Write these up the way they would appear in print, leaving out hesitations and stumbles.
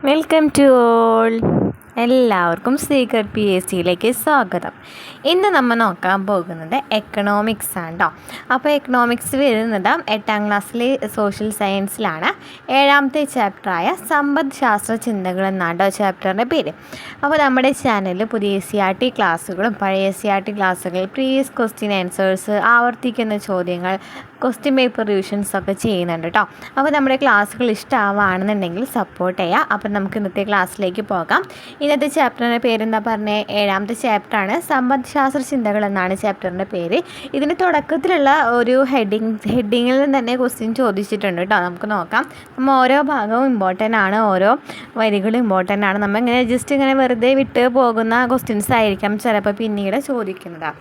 Welcome to all. എല്ലാവർക്കും secret PSCയിലേക്ക് സ്വാഗതം. ഇന്ന് നമ്മൾ നോക്കാൻ പോകുന്നത് എക്കണോമിക്സ് ആണ് കേട്ടോ. അപ്പോൾ എക്കണോമിക്സ് വരുന്നത് 8ാം ക്ലാസ്സിലെ സോഷ്യൽ സയൻസിലാണ്. 7ാമത്തെ ചാപ്റ്ററായ സമ്പദ് ശാസ്ത്ര ചിന്തകൾ എന്നാണ് കേട്ടോ ചാപ്റ്ററിൻ്റെ പേര്. അപ്പോൾ നമ്മുടെ ചാനലിൽ പുതിയ SCERT ക്ലാസ്സുകളും പഴയ SCERT ക്ലാസ്സുകൾ, പ്രീവിയസ് ക്വസ്റ്റ്യൻ ആൻസേഴ്സ്, ആവർത്തിക്കുന്ന ചോദ്യങ്ങൾ, ക്വസ്റ്റ്യൻ പേപ്പർ റിവിഷൻസ് ഒക്കെ ചെയ്യുന്നുണ്ട് കേട്ടോ. അപ്പോൾ നമ്മുടെ ക്ലാസ്സുകൾ ഇഷ്ടമാവുകയാണെന്നുണ്ടെങ്കിൽ സപ്പോർട്ട് ചെയ്യുക. അപ്പോൾ നമുക്ക് ഇന്നത്തെ ക്ലാസ്സിലേക്ക് പോകാം. ഇന്നത്തെ ചാപ്റ്ററിൻ്റെ പേരെന്താ പറഞ്ഞത്? 7ാമത്തെ ചാപ്റ്ററാണ്. സമ്പദ് ശാസ്ത്ര ചിന്തകൾ എന്നാണ് ചാപ്റ്ററിൻ്റെ പേര്. ഇതിന് തുടക്കത്തിലുള്ള ഒരു ഹെഡിങ്ങിൽ തന്നെ ക്വസ്റ്റ്യൻ ചോദിച്ചിട്ടുണ്ട് കേട്ടോ. നമുക്ക് നോക്കാം. നമ്മൾ ഓരോ ഭാഗവും ഇമ്പോർട്ടൻ്റ് ആണ്, ഓരോ വരികളും ഇമ്പോർട്ടൻ്റ് ആണ്. നമ്മൾ ഇങ്ങനെ ജസ്റ്റ് ഇങ്ങനെ വെറുതെ വിട്ട് പോകുന്ന ക്വസ്റ്റ്യൻസ് ആയിരിക്കാം ചിലപ്പോൾ പിന്നീട് ചോദിക്കുന്നതാണ്.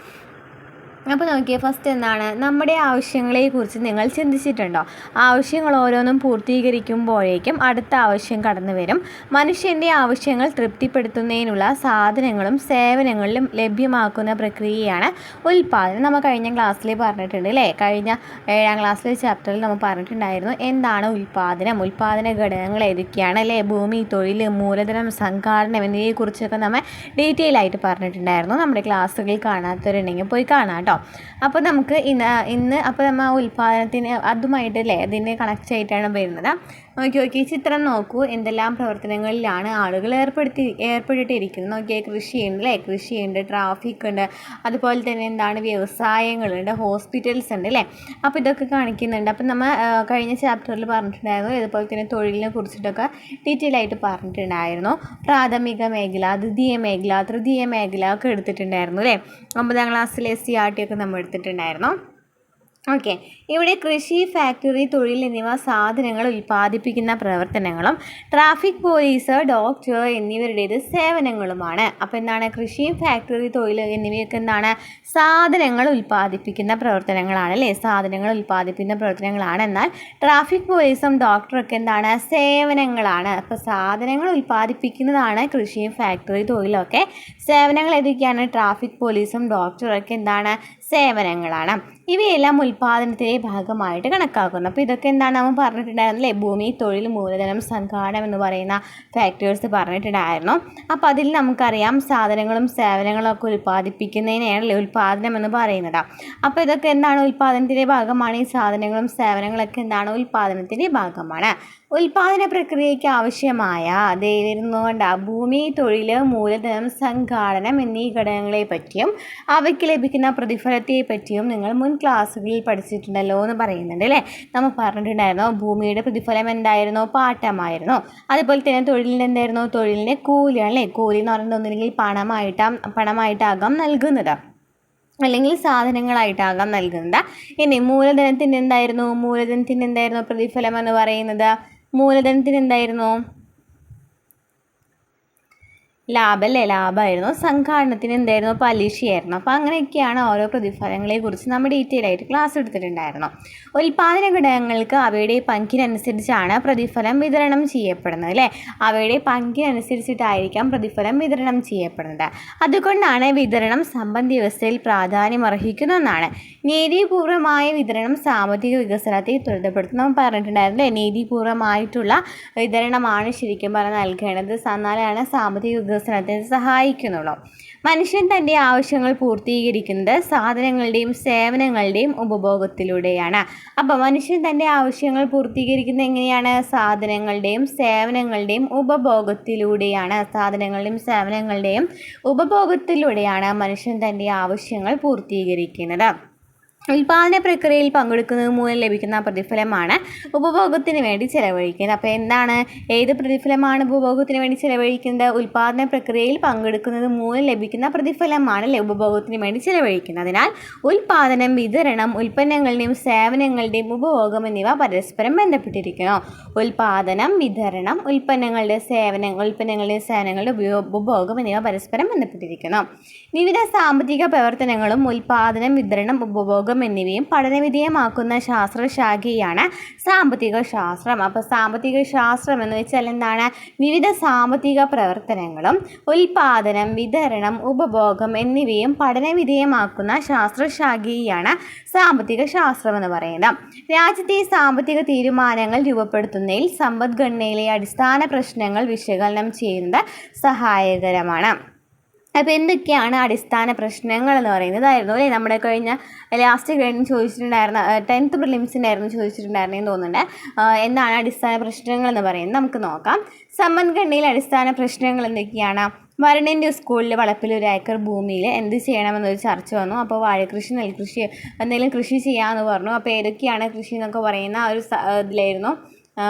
അപ്പോൾ നോക്കിയേ, ഫസ്റ്റ് എന്താണ്? നമ്മുടെ ആവശ്യങ്ങളെക്കുറിച്ച് നിങ്ങൾ ചിന്തിച്ചിട്ടുണ്ടോ? ആവശ്യങ്ങൾ ഓരോന്നും പൂർത്തീകരിക്കുമ്പോഴേക്കും അടുത്ത ആവശ്യം കടന്നു വരും. മനുഷ്യൻ്റെ ആവശ്യങ്ങൾ തൃപ്തിപ്പെടുത്തുന്നതിനുള്ള സാധനങ്ങളും സേവനങ്ങളിലും ലഭ്യമാക്കുന്ന പ്രക്രിയയാണ് ഉൽപ്പാദനം. നമ്മൾ കഴിഞ്ഞ ക്ലാസ്സിൽ പറഞ്ഞിട്ടുണ്ട് അല്ലേ? കഴിഞ്ഞ 7ാം ക്ലാസ്സിലെ ചാപ്റ്ററിൽ നമ്മൾ പറഞ്ഞിട്ടുണ്ടായിരുന്നു എന്താണ് ഉൽപ്പാദനം, ഉൽപ്പാദന ഘടകങ്ങൾ ഏതൊക്കെയാണ് അല്ലേ? ഭൂമി, തൊഴിൽ, മൂലധനം, സംഘാടനം എന്നിവയെക്കുറിച്ചൊക്കെ നമ്മൾ ഡീറ്റെയിൽ ആയിട്ട് പറഞ്ഞിട്ടുണ്ടായിരുന്നു. നമ്മുടെ ക്ലാസ്സുകൾ കാണാത്തവരുണ്ടെങ്കിൽ പോയി കാണാം കേട്ടോ. അപ്പോൾ നമുക്ക് ഇന്ന് അപ്പോൾ നമ്മൾ ഉൽപ്പാദനത്തിന് അതുമായിട്ടല്ലേ അതിനെ കണക്റ്റ് ആയിട്ടാണ് വരുന്നത്. നോക്കി ചിത്രം നോക്കൂ. എന്തെല്ലാം പ്രവർത്തനങ്ങളിലാണ് ആളുകൾ ഏർപ്പെട്ടിരിക്കുന്നത്? നോക്കിയാൽ കൃഷിയുണ്ട് അല്ലേ? കൃഷിയുണ്ട്, ട്രാഫിക് ഉണ്ട്, അതുപോലെ തന്നെ എന്താണ് വ്യവസായങ്ങളുണ്ട്, ഹോസ്പിറ്റൽസ് ഉണ്ട് അല്ലേ? അപ്പോൾ ഇതൊക്കെ കാണിക്കുന്നുണ്ട്. അപ്പം നമ്മൾ കഴിഞ്ഞ ചാപ്റ്ററിൽ പറഞ്ഞിട്ടുണ്ടായിരുന്നു. ഇതുപോലെ തന്നെ തൊഴിലിനെ കുറിച്ചിട്ടൊക്കെ ഡീറ്റെയിൽ ആയിട്ട് പറഞ്ഞിട്ടുണ്ടായിരുന്നു. പ്രാഥമിക മേഖല, ദ്വിതീയ മേഖല, തൃതീയ മേഖല ഒക്കെ എടുത്തിട്ടുണ്ടായിരുന്നു അല്ലേ? 9ാം ക്ലാസ്സിലെ SCERT ഒക്കെ നമ്മൾ എടുത്തിട്ടുണ്ടായിരുന്നു. ഓക്കെ, ഇവിടെ കൃഷി, ഫാക്ടറി, തൊഴിൽ എന്നിവ സാധനങ്ങൾ ഉൽപ്പാദിപ്പിക്കുന്ന പ്രവർത്തനങ്ങളും ട്രാഫിക് പോലീസ്, ഡോക്ടർ എന്നിവരുടേത് സേവനങ്ങളുമാണ്. അപ്പോൾ എന്താണ്? കൃഷിയും ഫാക്ടറി, തൊഴിൽ എന്നിവയൊക്കെ എന്താണ്? സാധനങ്ങൾ ഉൽപ്പാദിപ്പിക്കുന്ന പ്രവർത്തനങ്ങളാണ് അല്ലേ? സാധനങ്ങൾ ഉൽപ്പാദിപ്പിക്കുന്ന പ്രവർത്തനങ്ങളാണ്. എന്നാൽ ട്രാഫിക് പോലീസും ഡോക്ടറൊക്കെ എന്താണ്? സേവനങ്ങളാണ്. അപ്പോൾ സാധനങ്ങൾ ഉൽപ്പാദിപ്പിക്കുന്നതാണ് കൃഷിയും ഫാക്ടറി, തൊഴിലൊക്കെ. സേവനങ്ങൾ ഏതൊക്കെയാണ്? ട്രാഫിക് പോലീസും ഡോക്ടറൊക്കെ എന്താണ്? സേവനങ്ങളാണ്. ഇവയെല്ലാം ഉൽപ്പാദനത്തിൻ്റെ ഭാഗമായിട്ട് കണക്കാക്കുന്നു. അപ്പോൾ ഇതൊക്കെ എന്താണ് നമ്മൾ പറഞ്ഞിട്ടുണ്ടായിരുന്നല്ലേ? ഭൂമി, തൊഴിൽ, മൂലധനം, സംഘാടനം എന്ന് പറയുന്ന ഫാക്ടേഴ്സ് പറഞ്ഞിട്ടുണ്ടായിരുന്നു. അപ്പോൾ അതിൽ നമുക്കറിയാം സാധനങ്ങളും സേവനങ്ങളും ഒക്കെ ഉൽപ്പാദിപ്പിക്കുന്നതിനെയാണല്ലേ ഉൽപ്പാദനം എന്ന് പറയുന്നത്. അപ്പോൾ ഇതൊക്കെ എന്താണ്? ഉൽപ്പാദനത്തിൻ്റെ ഭാഗമാണ്. ഈ സാധനങ്ങളും സേവനങ്ങളൊക്കെ എന്താണ്? ഉൽപ്പാദനത്തിൻ്റെ ഭാഗമാണ്. ഉൽപ്പാദന പ്രക്രിയയ്ക്ക് ആവശ്യമായ വരുന്നതുകൊണ്ട് ഭൂമി, തൊഴിൽ, മൂലധനം, സംഘാടനം എന്നീ ഘടകങ്ങളെ പറ്റിയും അവയ്ക്ക് ലഭിക്കുന്ന പ്രതിഫലത്തെ പറ്റിയും നിങ്ങൾ മുൻ ക്ലാസ്സുകളിൽ പഠിച്ചിട്ടുണ്ടല്ലോ എന്ന് പറയുന്നുണ്ട് അല്ലേ? നമ്മൾ പറഞ്ഞിട്ടുണ്ടായിരുന്നു ഭൂമിയുടെ പ്രതിഫലം എന്തായിരുന്നു? പാട്ടമായിരുന്നു. അതുപോലെ തന്നെ തൊഴിലിൻ്റെ എന്തായിരുന്നു? തൊഴിലിൻ്റെ കൂലിയാണ് അല്ലേ? കൂലി എന്ന് പറയുന്നത് ഒന്നില്ലെങ്കിൽ പണമായിട്ടാകാം നൽകുന്നത്, അല്ലെങ്കിൽ സാധനങ്ങളായിട്ടാകാം നൽകുന്നത്. ഇനി മൂലധനത്തിൻ്റെ എന്തായിരുന്നു പ്രതിഫലം എന്ന് പറയുന്നത്? മൂലധനത്തിന് എന്തായിരുന്നു? ലാഭമായിരുന്നു. സംഘാടനത്തിന് എന്തായിരുന്നു? പലിശയായിരുന്നു. അപ്പോൾ അങ്ങനെയൊക്കെയാണ് ഓരോ പ്രതിഫലങ്ങളെക്കുറിച്ച് നമ്മൾ ഡീറ്റെയിൽ ആയിട്ട് ക്ലാസ് എടുത്തിട്ടുണ്ടായിരുന്നു. ഉൽപ്പാദന ഘടകങ്ങൾക്ക് അവയുടെ പങ്കിനനുസരിച്ചാണ് പ്രതിഫലം വിതരണം ചെയ്യപ്പെടുന്നത് അല്ലേ? അവയുടെ പങ്കിനനുസരിച്ചിട്ടായിരിക്കാം പ്രതിഫലം വിതരണം ചെയ്യപ്പെടുന്നത്. അതുകൊണ്ടാണ് വിതരണം സമ്പദ് വ്യവസ്ഥയിൽ പ്രാധാന്യം അർഹിക്കുന്ന ഒന്നാണ്. നീതിപൂർവമായ വിതരണം സാമ്പത്തിക വികസനത്തെ ത്വരിതപ്പെടുത്തും. നമ്മൾ പറഞ്ഞിട്ടുണ്ടായിരുന്നു അല്ലേ? നീതിപൂർവമായിട്ടുള്ള വിതരണമാണ് ശരിക്കും പറഞ്ഞാൽ നൽകേണ്ടത്. എന്നാലാണ് സാമ്പത്തിക വികസനത്തിന് സഹായിക്കുന്നുള്ളൂ. മനുഷ്യൻ തൻ്റെ ആവശ്യങ്ങൾ പൂർത്തീകരിക്കുന്നത് സാധനങ്ങളുടെയും സേവനങ്ങളുടെയും ഉപഭോഗത്തിലൂടെയാണ്. അപ്പോൾ മനുഷ്യൻ തൻ്റെ ആവശ്യങ്ങൾ പൂർത്തീകരിക്കുന്നത് എങ്ങനെയാണ്? സാധനങ്ങളുടെയും സേവനങ്ങളുടെയും ഉപഭോഗത്തിലൂടെയാണ്. സാധനങ്ങളുടെയും സേവനങ്ങളുടെയും ഉപഭോഗത്തിലൂടെയാണ് മനുഷ്യൻ തൻ്റെ ആവശ്യങ്ങൾ പൂർത്തീകരിക്കുന്നത്. ഉൽപ്പാദന പ്രക്രിയയിൽ പങ്കെടുക്കുന്നത് മൂലം ലഭിക്കുന്ന പ്രതിഫലമാണ് ഉപഭോഗത്തിന് വേണ്ടി ചിലവഴിക്കുന്നത്. അപ്പോൾ എന്താണ്? ഏത് പ്രതിഫലമാണ് ഉപഭോഗത്തിന് വേണ്ടി ചിലവഴിക്കുന്നത്? ഉൽപ്പാദന പ്രക്രിയയിൽ പങ്കെടുക്കുന്നത് മൂലം ലഭിക്കുന്ന പ്രതിഫലമാണ് അല്ലേ ഉപഭോഗത്തിന് വേണ്ടി ചിലവഴിക്കുന്നത്. അതിനാൽ ഉൽപ്പാദനം, വിതരണം, ഉൽപ്പന്നങ്ങളുടെയും സേവനങ്ങളുടെയും ഉപഭോഗം എന്നിവ പരസ്പരം ബന്ധപ്പെട്ടിരിക്കുന്നു. ഉൽപ്പാദനം, വിതരണം, ഉൽപ്പന്നങ്ങളുടെയും സേവനങ്ങളുടെ ഉപഭോഗം എന്നിവ പരസ്പരം ബന്ധപ്പെട്ടിരിക്കുന്നു. വിവിധ സാമ്പത്തിക പ്രവർത്തനങ്ങളും ഉൽപ്പാദനം, വിതരണം, ഉപഭോഗം ഉപഭോഗം എന്നിവയും പഠനവിധേയമാക്കുന്ന ശാസ്ത്രശാഖയാണ് സാമ്പത്തിക ശാസ്ത്രം. അപ്പോൾ സാമ്പത്തിക ശാസ്ത്രം എന്ന് വെച്ചാൽ എന്താണ്? വിവിധ സാമ്പത്തിക പ്രവർത്തനങ്ങളും ഉൽപാദനം, വിതരണം, ഉപഭോഗം എന്നിവയും പഠനവിധേയമാക്കുന്ന ശാസ്ത്രശാഖയാണ് സാമ്പത്തിക ശാസ്ത്രം എന്ന് പറയുന്നത്. രാജ്യത്തെ സാമ്പത്തിക തീരുമാനങ്ങൾ രൂപപ്പെടുത്തുന്നതിൽ സമ്പദ്ഘടനയിലെ അടിസ്ഥാന പ്രശ്നങ്ങൾ വിശകലനം ചെയ്യുന്നത് സഹായകരമാണ്. അപ്പോൾ എന്തൊക്കെയാണ് അടിസ്ഥാന പ്രശ്നങ്ങൾ എന്ന് പറയുന്നതായിരുന്നു അല്ലേ നമ്മുടെ കഴിഞ്ഞ ലാസ്റ്റ് കഴിഞ്ഞ് ചോദിച്ചിട്ടുണ്ടായിരുന്ന 10th പ്രിലിംസിനായിരുന്നു ചോദിച്ചിട്ടുണ്ടായിരുന്നെന്ന് തോന്നുന്നുണ്ട്. എന്താണ് അടിസ്ഥാന പ്രശ്നങ്ങൾ എന്ന് പറയുന്നത് നമുക്ക് നോക്കാം. സമ്പദ്ഘടനയിലെ അടിസ്ഥാന പ്രശ്നങ്ങൾ എന്തൊക്കെയാണ്? വരുണിൻ്റെ സ്കൂളിൽ വളപ്പിൽ 1 ഏക്കർ ഭൂമിയിൽ എന്ത് ചെയ്യണമെന്നൊരു ചർച്ച വന്നു. അപ്പോൾ വാഴകൃഷി, നെൽകൃഷി, എന്തെങ്കിലും കൃഷി ചെയ്യാമെന്ന് പറഞ്ഞു. അപ്പോൾ ഏതൊക്കെയാണ് കൃഷി എന്നൊക്കെ പറയുന്ന ഒരു ഇതിലായിരുന്നു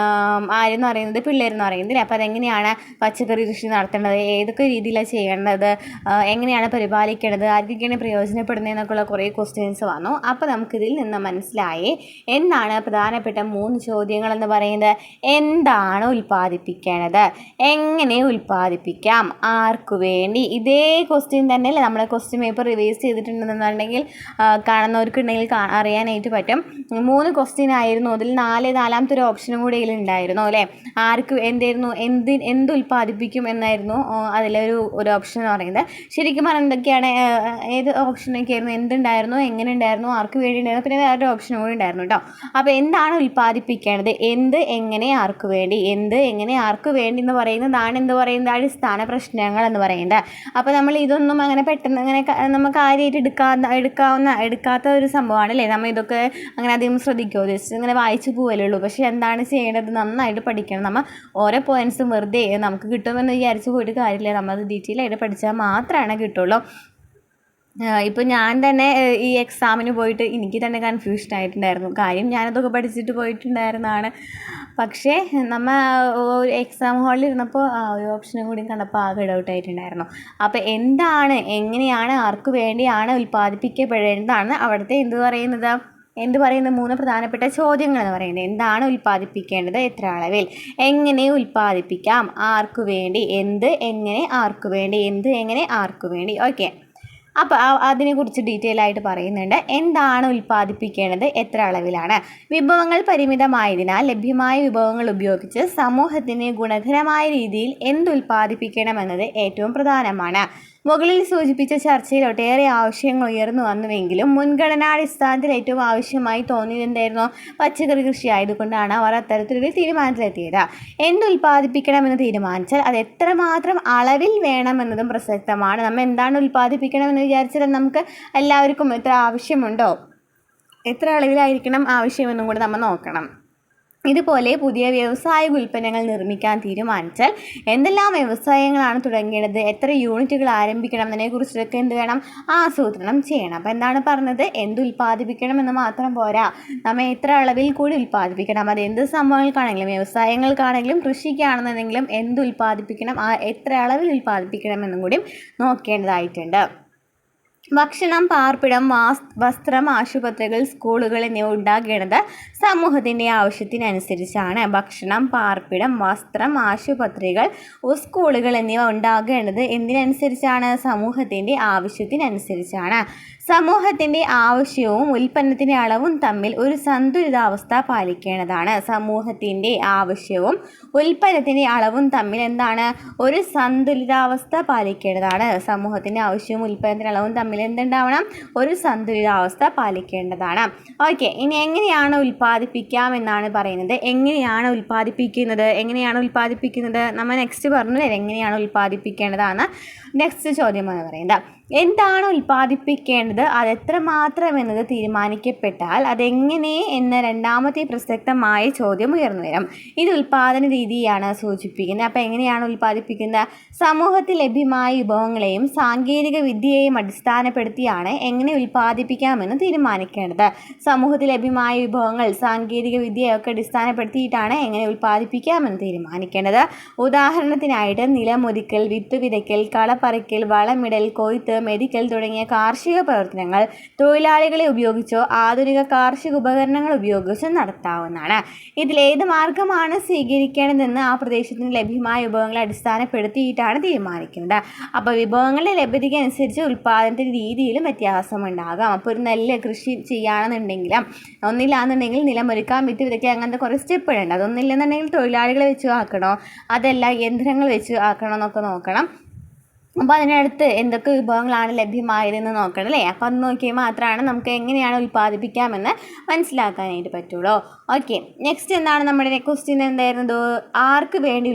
ആരെന്ന് പറയുന്നത് പിള്ളേരെന്ന് പറയുന്നത്. അപ്പോൾ അതെങ്ങനെയാണ് പച്ചക്കറി കൃഷി നടത്തേണ്ടത്, ഏതൊക്കെ രീതിയിലാണ് ചെയ്യേണ്ടത്, എങ്ങനെയാണ് പരിപാലിക്കേണ്ടത്, ആർക്കൊക്കെയാണ് പ്രയോജനപ്പെടുന്നതെന്നൊക്കെയുള്ള കുറേ ക്വസ്റ്റ്യൻസ് വന്നു. അപ്പോൾ നമുക്കിതിൽ നിന്ന് മനസ്സിലായി എന്താണ് പ്രധാനപ്പെട്ട 3 ചോദ്യങ്ങളെന്ന് പറയുന്നത്. എന്താണ് ഉൽപ്പാദിപ്പിക്കേണ്ടത്, എങ്ങനെ ഉൽപ്പാദിപ്പിക്കാം, ആർക്കു വേണ്ടി. ഇതേ ക്വസ്റ്റ്യൻ തന്നെയല്ലേ നമ്മൾ ക്വസ്റ്റ്യൻ പേപ്പർ റിവൈസ് ചെയ്തിട്ടുണ്ടെന്നുണ്ടെങ്കിൽ കാണുന്നവർക്കുണ്ടെങ്കിൽ അറിയാനായിട്ട് പറ്റും. 3 ക്വസ്റ്റ്യൻ ആയിരുന്നു. അതിൽ നാലാമത്തെ ഒരു ഓപ്ഷനും കൂടി ഉണ്ടായിരുന്നു അല്ലേ. ആർക്ക് എന്തായിരുന്നു, എന്ത് ഉൽപ്പാദിപ്പിക്കും എന്നായിരുന്നു അതിലൊരു ഓപ്ഷൻ എന്ന് പറയുന്നത്. ശരിക്കും പറഞ്ഞാൽ എന്തൊക്കെയാണ്, ഏത് ഓപ്ഷനൊക്കെ ആയിരുന്നു? എന്തുണ്ടായിരുന്നു, എങ്ങനെ ഉണ്ടായിരുന്നു, ആർക്ക് വേണ്ടി ഉണ്ടായിരുന്നു, പിന്നെ വേറൊരു ഓപ്ഷനും കൂടി ഉണ്ടായിരുന്നു കേട്ടോ. അപ്പോൾ എന്താണ് ഉൽപ്പാദിപ്പിക്കേണ്ടത്, എന്ത്, എങ്ങനെ, ആർക്ക് വേണ്ടി. എന്ത്, എങ്ങനെ, ആർക്ക് വേണ്ടി എന്ന് പറയുന്നതാണ് എന്ത് പറയുന്നത് അടിസ്ഥാന പ്രശ്നങ്ങൾ എന്ന് പറയുന്നത്. അപ്പോൾ നമ്മൾ ഇതൊന്നും അങ്ങനെ പെട്ടെന്ന് അങ്ങനെ നമ്മൾ കാര്യമായിട്ട് എടുക്കാത്ത ഒരു സംഭവമാണ് അല്ലേ. നമ്മൾ ഇതൊക്കെ അങ്ങനെ അധികം ശ്രദ്ധിക്കുമോ? ജസ്റ്റ് ഇങ്ങനെ വായിച്ചു പോവല്ലേ ഉള്ളൂ. പക്ഷേ എന്താണ് ചെയ്യേണ്ടത്, നന്നായിട്ട് പഠിക്കണം. നമ്മൾ ഓരോ പോയിൻറ്റ്സും വെറുതെ നമുക്ക് കിട്ടുമെന്ന് വിചാരിച്ച് പോയിട്ട് കാര്യമില്ല. നമ്മളത് ഡീറ്റെയിൽ ആയിട്ട് പഠിച്ചാൽ മാത്രമാണ് കിട്ടുള്ളൂ. ഇപ്പോൾ ഞാൻ തന്നെ ഈ എക്സാമിന് പോയിട്ട് എനിക്ക് തന്നെ കൺഫ്യൂഷൻ ആയിട്ടുണ്ടായിരുന്നു. കാര്യം ഞാനതൊക്കെ പഠിച്ചിട്ട് പോയിട്ടുണ്ടായിരുന്നതാണ്. പക്ഷേ നമ്മൾ എക്സാം ഹാളിൽ ഇരുന്നപ്പോൾ ഒരു ഓപ്ഷനും കൂടി കണ്ടപ്പോൾ ആകെ ഡൗട്ടായിട്ടുണ്ടായിരുന്നു. അപ്പോൾ എന്താണ്, എങ്ങനെയാണ്, ആർക്ക് വേണ്ടിയാണ് ഉൽപ്പാദിപ്പിക്കപ്പെടേണ്ടതാണ് അവിടുത്തെ എന്ത് പറയുന്ന 3 പ്രധാനപ്പെട്ട ചോദ്യങ്ങൾ എന്ന് പറയുന്നത്. എന്താണ് ഉൽപ്പാദിപ്പിക്കേണ്ടത്, എത്ര അളവിൽ, എങ്ങനെ ഉൽപ്പാദിപ്പിക്കാം, ആർക്കു വേണ്ടി. എന്ത്, എങ്ങനെ, ആർക്കു വേണ്ടി. എന്ത്, എങ്ങനെ, ആർക്കു വേണ്ടി. ഓക്കെ. അപ്പോൾ അതിനെക്കുറിച്ച് ഡീറ്റെയിൽ ആയിട്ട് പറയുന്നുണ്ട്. എന്താണ് ഉൽപ്പാദിപ്പിക്കേണ്ടത്, എത്ര അളവിലാണ്. വിഭവങ്ങൾ പരിമിതമായതിനാൽ ലഭ്യമായ വിഭവങ്ങൾ ഉപയോഗിച്ച് സമൂഹത്തിന് ഗുണകരമായ രീതിയിൽ എന്ത് ഉൽപ്പാദിപ്പിക്കണമെന്നത് ഏറ്റവും പ്രധാനമാണ്. മുകളിൽ സൂചിപ്പിച്ച ചർച്ചയിൽ ഒട്ടേറെ ആവശ്യങ്ങൾ ഉയർന്നു വന്നുവെങ്കിലും മുൻഗണനാടിസ്ഥാനത്തിൽ ഏറ്റവും ആവശ്യമായി തോന്നിയത് എന്തായിരുന്നു? പച്ചക്കറി കൃഷി ആയതുകൊണ്ടാണ് അവർ അത്തരത്തിലൊരു തീരുമാനത്തിലെത്തിയത്. എന്തുൽപ്പാദിപ്പിക്കണമെന്ന് തീരുമാനിച്ചാൽ അത് എത്രമാത്രം അളവിൽ വേണമെന്നതും പ്രസക്തമാണ്. നമ്മൾ എന്താണ് ഉൽപ്പാദിപ്പിക്കണമെന്ന് വിചാരിച്ചാൽ നമുക്ക് എല്ലാവർക്കും എത്ര ആവശ്യമുണ്ടോ, എത്ര അളവിലായിരിക്കണം ആവശ്യമെന്നും കൂടി നമ്മൾ നോക്കണം. ഇതുപോലെ പുതിയ വ്യാവസായിക ഉൽപ്പന്നങ്ങൾ നിർമ്മിക്കാൻ തീരുമാനിച്ചാൽ എന്തെല്ലാം വ്യവസായങ്ങളാണ് തുടങ്ങേണ്ടത്, എത്ര യൂണിറ്റുകൾ ആരംഭിക്കണം എന്നതിനെക്കുറിച്ചൊക്കെ എന്ത് വേണം, ആസൂത്രണം ചെയ്യണം. അപ്പോൾ എന്താണ് പറഞ്ഞത്, എന്ത് ഉൽപ്പാദിപ്പിക്കണം എന്ന് മാത്രം പോരാ, നമ്മൾ എത്ര അളവിൽ കൂടി ഉൽപ്പാദിപ്പിക്കണം. അത് എന്ത് സംഭവങ്ങൾക്കാണെങ്കിലും, വ്യവസായങ്ങൾക്കാണെങ്കിലും, കൃഷിക്കാണെന്നുണ്ടെങ്കിലും എന്ത് ഉൽപ്പാദിപ്പിക്കണം, എത്ര അളവിൽ ഉൽപ്പാദിപ്പിക്കണം എന്നും കൂടി നോക്കേണ്ടതായിട്ടുണ്ട്. ഭക്ഷണം, പാർപ്പിടം, വസ്ത്രം, ആശുപത്രികൾ, സ്കൂളുകൾ എന്നിവ ഉണ്ടാകേണ്ടത് സമൂഹത്തിൻ്റെ ആവശ്യത്തിനനുസരിച്ചാണ്. ഭക്ഷണം, പാർപ്പിടം, വസ്ത്രം, ആശുപത്രികൾ, സ്കൂളുകൾ എന്നിവ ഉണ്ടാകേണ്ടത് എന്തിനനുസരിച്ചാണ്? സമൂഹത്തിൻ്റെ ആവശ്യത്തിനനുസരിച്ചാണ്. സമൂഹത്തിൻ്റെ ആവശ്യവും ഉൽപ്പന്നത്തിൻ്റെ അളവും തമ്മിൽ ഒരു സന്തുലിതാവസ്ഥ പാലിക്കേണ്ടതാണ്. സമൂഹത്തിൻ്റെ ആവശ്യവും ഉൽപ്പന്നത്തിൻ്റെ അളവും തമ്മിൽ എന്താണ്? ഒരു സന്തുലിതാവസ്ഥ പാലിക്കേണ്ടതാണ്. സമൂഹത്തിൻ്റെ ആവശ്യവും ഉൽപ്പന്നത്തിൻ്റെ അളവും തമ്മിൽ എന്തുണ്ടാവണം? ഒരു സന്തുലിതാവസ്ഥ പാലിക്കേണ്ടതാണ്. ഓക്കെ. ഇനി എങ്ങനെയാണ് ഉൽപ്പാദിപ്പിക്കാം എന്നാണ് പറയുന്നത്. എങ്ങനെയാണ് ഉൽപ്പാദിപ്പിക്കുന്നത് നമ്മൾ നെക്സ്റ്റ് പറഞ്ഞു. എങ്ങനെയാണ് ഉൽപ്പാദിപ്പിക്കേണ്ടതാണ് നെക്സ്റ്റ് ചോദ്യമാണ് പറയുന്നത്. എന്താണ് ഉൽപ്പാദിപ്പിക്കേണ്ടത്, അതെത്രമാത്രം എന്നത് തീരുമാനിക്കപ്പെട്ടാൽ അതെങ്ങനെ എന്ന രണ്ടാമത്തെ പ്രസക്തമായ ചോദ്യം ഉയർന്നു വരും. ഇത് ഉൽപ്പാദന രീതിയാണ് സൂചിപ്പിക്കുന്നത്. അപ്പോൾ എങ്ങനെയാണ് ഉൽപ്പാദിപ്പിക്കുന്നത്? സമൂഹത്തിൽ ലഭ്യമായ വിഭവങ്ങളെയും സാങ്കേതിക വിദ്യയെയും അടിസ്ഥാനപ്പെടുത്തിയാണ് എങ്ങനെ ഉൽപ്പാദിപ്പിക്കാമെന്ന് തീരുമാനിക്കേണ്ടത്. സമൂഹത്തിൽ ലഭ്യമായ വിഭവങ്ങൾ, സാങ്കേതിക വിദ്യയൊക്കെ അടിസ്ഥാനപ്പെടുത്തിയിട്ടാണ് എങ്ങനെ ഉൽപ്പാദിപ്പിക്കാമെന്ന് തീരുമാനിക്കേണ്ടത്. ഉദാഹരണത്തിനായിട്ട് നിലമൊരുക്കൽ, വിത്ത് വിതയ്ക്കൽ, കളപ്പറിക്കൽ, വളമിടൽ, കൊയ്ത്ത്, മെഡിക്കൽ തുടങ്ങിയ കാർഷിക പ്രവർത്തനങ്ങൾ തൊഴിലാളികളെ ഉപയോഗിച്ചോ ആധുനിക കാർഷിക ഉപകരണങ്ങൾ ഉപയോഗിച്ചോ നടത്താവുന്നതാണ്. ഇതിലേത് മാർഗമാണ് സ്വീകരിക്കേണ്ടതെന്ന് ആ പ്രദേശത്തിന് ലഭ്യമായ വിഭവങ്ങളെ അടിസ്ഥാനപ്പെടുത്തിയിട്ടാണ് തീരുമാനിക്കുന്നത്. അപ്പോൾ വിഭവങ്ങളുടെ ലഭ്യതയ്ക്ക് അനുസരിച്ച് ഉൽപ്പാദനത്തിൻ്റെ രീതിയിലും വ്യത്യാസമുണ്ടാകാം. അപ്പോൾ ഒരു നെല്ല് കൃഷി ചെയ്യുകയാണെന്നുണ്ടെങ്കിലും ഒന്നില്ലാന്നുണ്ടെങ്കിൽ നിലമൊരുക്കാൻ, വിത്ത് വിതയ്ക്കുക, അങ്ങനത്തെ കുറേ സ്റ്റെപ്പുകളുണ്ട്. അതൊന്നില്ലെന്നുണ്ടെങ്കിൽ തൊഴിലാളികളെ വെച്ച് ആക്കണോ അതല്ല യന്ത്രങ്ങൾ വെച്ച് ആക്കണോ എന്നൊക്കെ നോക്കണം. അപ്പോൾ അതിനടുത്ത് എന്തൊക്കെ വിഭവങ്ങളാണ് ലഭ്യമായതെന്ന് നോക്കണം അല്ലേ. അപ്പോൾ അത് നോക്കിയാൽ മാത്രമാണ് നമുക്ക് എങ്ങനെയാണ് ഉൽപ്പാദിപ്പിക്കാമെന്ന് മനസ്സിലാക്കാനായിട്ട് പറ്റുള്ളൂ. ഓക്കെ, നെക്സ്റ്റ് എന്താണ് നമ്മുടെ ക്വസ്റ്റ്യൻ എന്തായിരുന്നത്? ആർക്ക് വേണ്ടി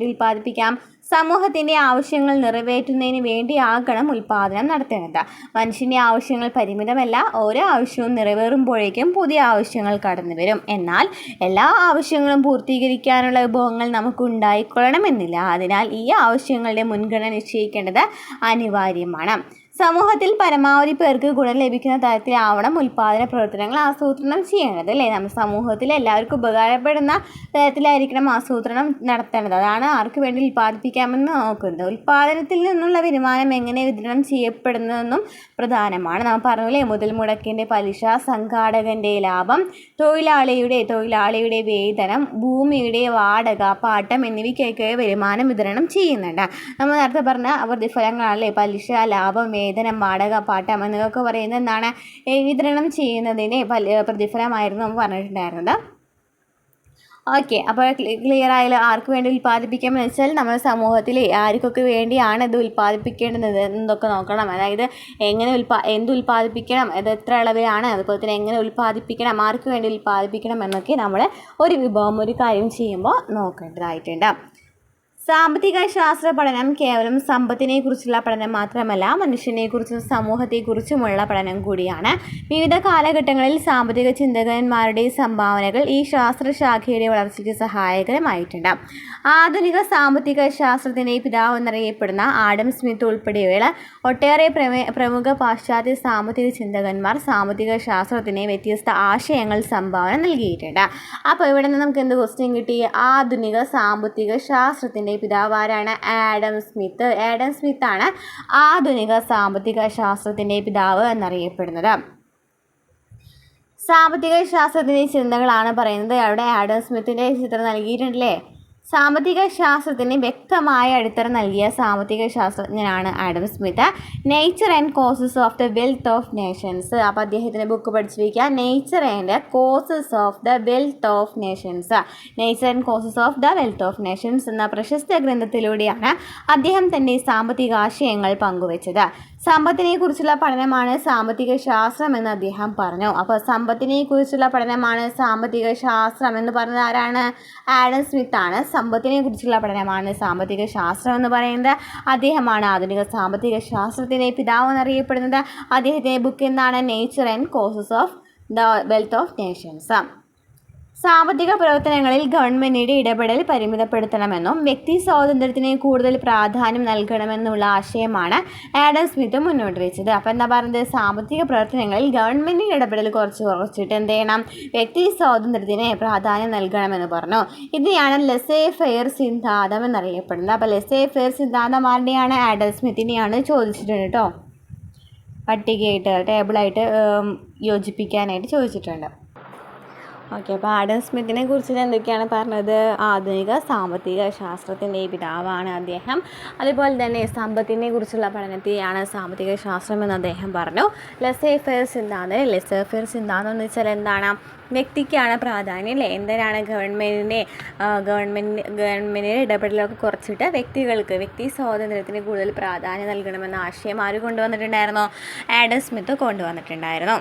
ഉൽപ്പാദിപ്പിക്കാം? സമൂഹത്തിൻ്റെ ആവശ്യങ്ങൾ നിറവേറ്റുന്നതിന് വേണ്ടിയാകണം ഉൽപ്പാദനം നടത്തേണ്ടത്. മനുഷ്യൻ്റെ ആവശ്യങ്ങൾ പരിമിതമല്ല. ഓരോ ആവശ്യവും നിറവേറുമ്പോഴേക്കും പുതിയ ആവശ്യങ്ങൾ കടന്നു വരും. എന്നാൽ എല്ലാ ആവശ്യങ്ങളും പൂർത്തീകരിക്കാനുള്ള വിഭവങ്ങൾ നമുക്ക് ഉണ്ടായിക്കൊള്ളണമെന്നില്ല. അതിനാൽ ഈ ആവശ്യങ്ങളുടെ മുൻഗണന നിശ്ചയിക്കേണ്ടത് അനിവാര്യമാണ്. സമൂഹത്തിൽ പരമാവധി പേർക്ക് ഗുണം ലഭിക്കുന്ന തരത്തിലാവണം ഉൽപ്പാദന പ്രവർത്തനങ്ങൾ ആസൂത്രണം ചെയ്യേണ്ടത് അല്ലേ. നമ്മൾ സമൂഹത്തിൽ എല്ലാവർക്കും ഉപകാരപ്പെടുന്ന തരത്തിലായിരിക്കണം ആസൂത്രണം നടത്തേണ്ടത്. അതാണ് ആർക്ക് വേണ്ടി ഉൽപ്പാദിപ്പിക്കാമെന്ന് നോക്കുന്നത്. ഉൽപ്പാദനത്തിൽ നിന്നുള്ള വരുമാനം എങ്ങനെ വിതരണം ചെയ്യപ്പെടുന്നതെന്നും പ്രധാനമാണ്. നമ്മൾ പറഞ്ഞില്ലേ, മുതൽ മുടക്കിൻ്റെ പലിശ, സംഘാടകൻ്റെ ലാഭം, തൊഴിലാളിയുടെ വേതനം, ഭൂമിയുടെ വാടക, പാട്ടം എന്നിവയ്ക്കൊക്കെ വരുമാനം വിതരണം ചെയ്യുന്നുണ്ട്. നമ്മൾ നേരത്തെ പറഞ്ഞ പ്രതിഫലങ്ങളാണല്ലേ പലിശ, ലാഭം, വേതനം, വാടക, പാട്ടം എന്നതൊക്കെ പറയുന്നത് എന്താണ്? വിതരണം ചെയ്യുന്നതിന് പ്രതിഫലമായിരുന്നു നമ്മൾ പറഞ്ഞിട്ടുണ്ടായിരുന്നത്. ഓക്കെ, അപ്പോൾ ക്ലിയർ ആയാലും ആർക്ക് വേണ്ടി ഉൽപ്പാദിപ്പിക്കാമെന്ന് വെച്ചാൽ നമ്മൾ സമൂഹത്തിൽ ആർക്കൊക്കെ വേണ്ടിയാണ് ഇത് ഉൽപ്പാദിപ്പിക്കേണ്ടത് എന്നൊക്കെ നോക്കണം. അതായത് എങ്ങനെ എന്ത് ഉൽപ്പാദിപ്പിക്കണം, അത് എത്ര അളവിലാണ്, അതുപോലെ തന്നെ എങ്ങനെ ഉൽപ്പാദിപ്പിക്കണം, ആർക്ക് വേണ്ടി ഉൽപ്പാദിപ്പിക്കണം എന്നൊക്കെ നമ്മൾ ഒരു വിഭവം ഒരു കാര്യം ചെയ്യുമ്പോൾ നോക്കേണ്ടതായിട്ടുണ്ട്. സാമ്പത്തിക ശാസ്ത്ര പഠനം കേവലം സമ്പത്തിനെക്കുറിച്ചുള്ള പഠനം മാത്രമല്ല, മനുഷ്യനെക്കുറിച്ചും സമൂഹത്തെക്കുറിച്ചുമുള്ള പഠനം കൂടിയാണ്. വിവിധ കാലഘട്ടങ്ങളിൽ സാമ്പത്തിക ചിന്തകന്മാരുടെ സംഭാവനകൾ ഈ ശാസ്ത്രശാഖയുടെ വളർച്ചയ്ക്ക് സഹായകരമായിട്ടുണ്ട്. ആധുനിക സാമ്പത്തിക ശാസ്ത്രത്തിൻ്റെ പിതാവ് എന്നറിയപ്പെടുന്ന ആഡം സ്മിത്ത് ഉൾപ്പെടെയുള്ള ഒട്ടേറെ പ്രമുഖ പാശ്ചാത്യ സാമ്പത്തിക ചിന്തകന്മാർ സാമ്പത്തിക ശാസ്ത്രത്തിന് വ്യത്യസ്ത ആശയങ്ങൾ സംഭാവന നൽകിയിട്ടുണ്ട്. അപ്പോൾ ഇവിടെ നിന്ന് നമുക്ക് എന്ത് ക്വസ്റ്റ്യൻ കിട്ടി? ആധുനിക സാമ്പത്തിക ശാസ്ത്രത്തിൻ്റെ പിതാവ് ആരാണ്? ആഡം സ്മിത്താണ് ആധുനിക സാമ്പത്തിക ശാസ്ത്രത്തിൻ്റെ പിതാവ് എന്നറിയപ്പെടുന്നത്. സാമ്പത്തിക ശാസ്ത്രത്തിൻ്റെ ചിന്തകളാണ് പറയുന്നത്. അവിടെ ആഡം സ്മിത്തിൻ്റെ ചിത്രം നൽകിയിട്ടുണ്ടല്ലേ. സാമ്പത്തിക ശാസ്ത്രത്തിന് വ്യക്തമായ അടിത്തറ നൽകിയ സാമ്പത്തിക ശാസ്ത്രജ്ഞനാണ് Adam Smith. Nature and causes of the wealth of Nations. അപ്പോൾ അദ്ദേഹത്തിൻ്റെ ബുക്ക് പഠിച്ചു വയ്ക്കുക. Nature and causes of the wealth of Nations. Nature and causes of the wealth of Nations എന്ന പ്രശസ്ത ഗ്രന്ഥത്തിലൂടെയാണ് അദ്ദേഹം തൻ്റെ സാമ്പത്തിക ആശയങ്ങൾ പങ്കുവച്ചത്. സമ്പത്തിനെ കുറിച്ചുള്ള പഠനമാണ് സാമ്പത്തിക ശാസ്ത്രം എന്ന് അദ്ദേഹം പറഞ്ഞു. അപ്പോൾ സമ്പത്തിനെ കുറിച്ചുള്ള പഠനമാണ് സാമ്പത്തിക ശാസ്ത്രം എന്ന് പറഞ്ഞത് ആരാണ്? ആഡം സ്മിത്താണ്. സമ്പത്തിനെ കുറിച്ചുള്ള പഠനമാണ് സാമ്പത്തിക ശാസ്ത്രം എന്ന് പറയുന്നത് അദ്ദേഹമാണ്. ആധുനിക സാമ്പത്തിക ശാസ്ത്രത്തിൻ്റെ പിതാവ് എന്നറിയപ്പെടുന്നത്. അദ്ദേഹത്തിൻ്റെ ബുക്ക് എന്താണ്? Nature and causes of the wealth of Nations. സാമ്പത്തിക പ്രവർത്തനങ്ങളിൽ ഗവൺമെൻറ്റിൻ്റെ ഇടപെടൽ പരിമിതപ്പെടുത്തണമെന്നും വ്യക്തി സ്വാതന്ത്ര്യത്തിന് കൂടുതൽ പ്രാധാന്യം നൽകണമെന്നുള്ള ആശയമാണ് ആഡം സ്മിത്ത് മുന്നോട്ട് വെച്ചത്. അപ്പോൾ എന്താ പറയുന്നത്? സാമ്പത്തിക പ്രവർത്തനങ്ങളിൽ ഗവൺമെൻറ്റിൻ്റെ ഇടപെടൽ കുറച്ചിട്ട് എന്ത് ചെയ്യണം? വ്യക്തി സ്വാതന്ത്ര്യത്തിന് പ്രാധാന്യം നൽകണമെന്ന് പറഞ്ഞു. ഇതിനെയാണ് ലെസേ ഫെയർ സിദ്ധാന്തം എന്നറിയപ്പെടുന്നത്. അപ്പോൾ ലെസേ ഫെയർ സിദ്ധാന്തം ആരുടെയാണ്? ആഡം സ്മിത്തിനെയാണ് ചോദിച്ചിട്ടുണ്ട് കേട്ടോ. പട്ടികയായിട്ട് ടേബിളായിട്ട് യോജിപ്പിക്കാനായിട്ട് ചോദിച്ചിട്ടുണ്ട്. ഓക്കെ, അപ്പോൾ ആഡം സ്മിത്തിനെ കുറിച്ചിട്ട് എന്തൊക്കെയാണ് പറഞ്ഞത്? ആധുനിക സാമ്പത്തിക ശാസ്ത്രത്തിൻ്റെ പിതാവാണ് അദ്ദേഹം. അതുപോലെ തന്നെ സമ്പത്തിനെ കുറിച്ചുള്ള പഠനത്തെയാണ് സാമ്പത്തിക ശാസ്ത്രം എന്ന് അദ്ദേഹം പറഞ്ഞു. ലെസേ ഫെയർ സിദ്ധാന്തം എന്ന് വെച്ചാൽ എന്താണ്? വ്യക്തിക്കാണ് പ്രാധാന്യം അല്ലേ. എന്തിനാണ്? ഗവൺമെൻറ്റിൻ്റെ ഇടപെടലൊക്കെ കുറച്ചിട്ട് വ്യക്തി സ്വാതന്ത്ര്യത്തിന് കൂടുതൽ പ്രാധാന്യം നൽകണമെന്ന ആശയം ആര് കൊണ്ടുവന്നിട്ടുണ്ടായിരുന്നോ? Adam Smith കൊണ്ടുവന്നിട്ടുണ്ടായിരുന്നു.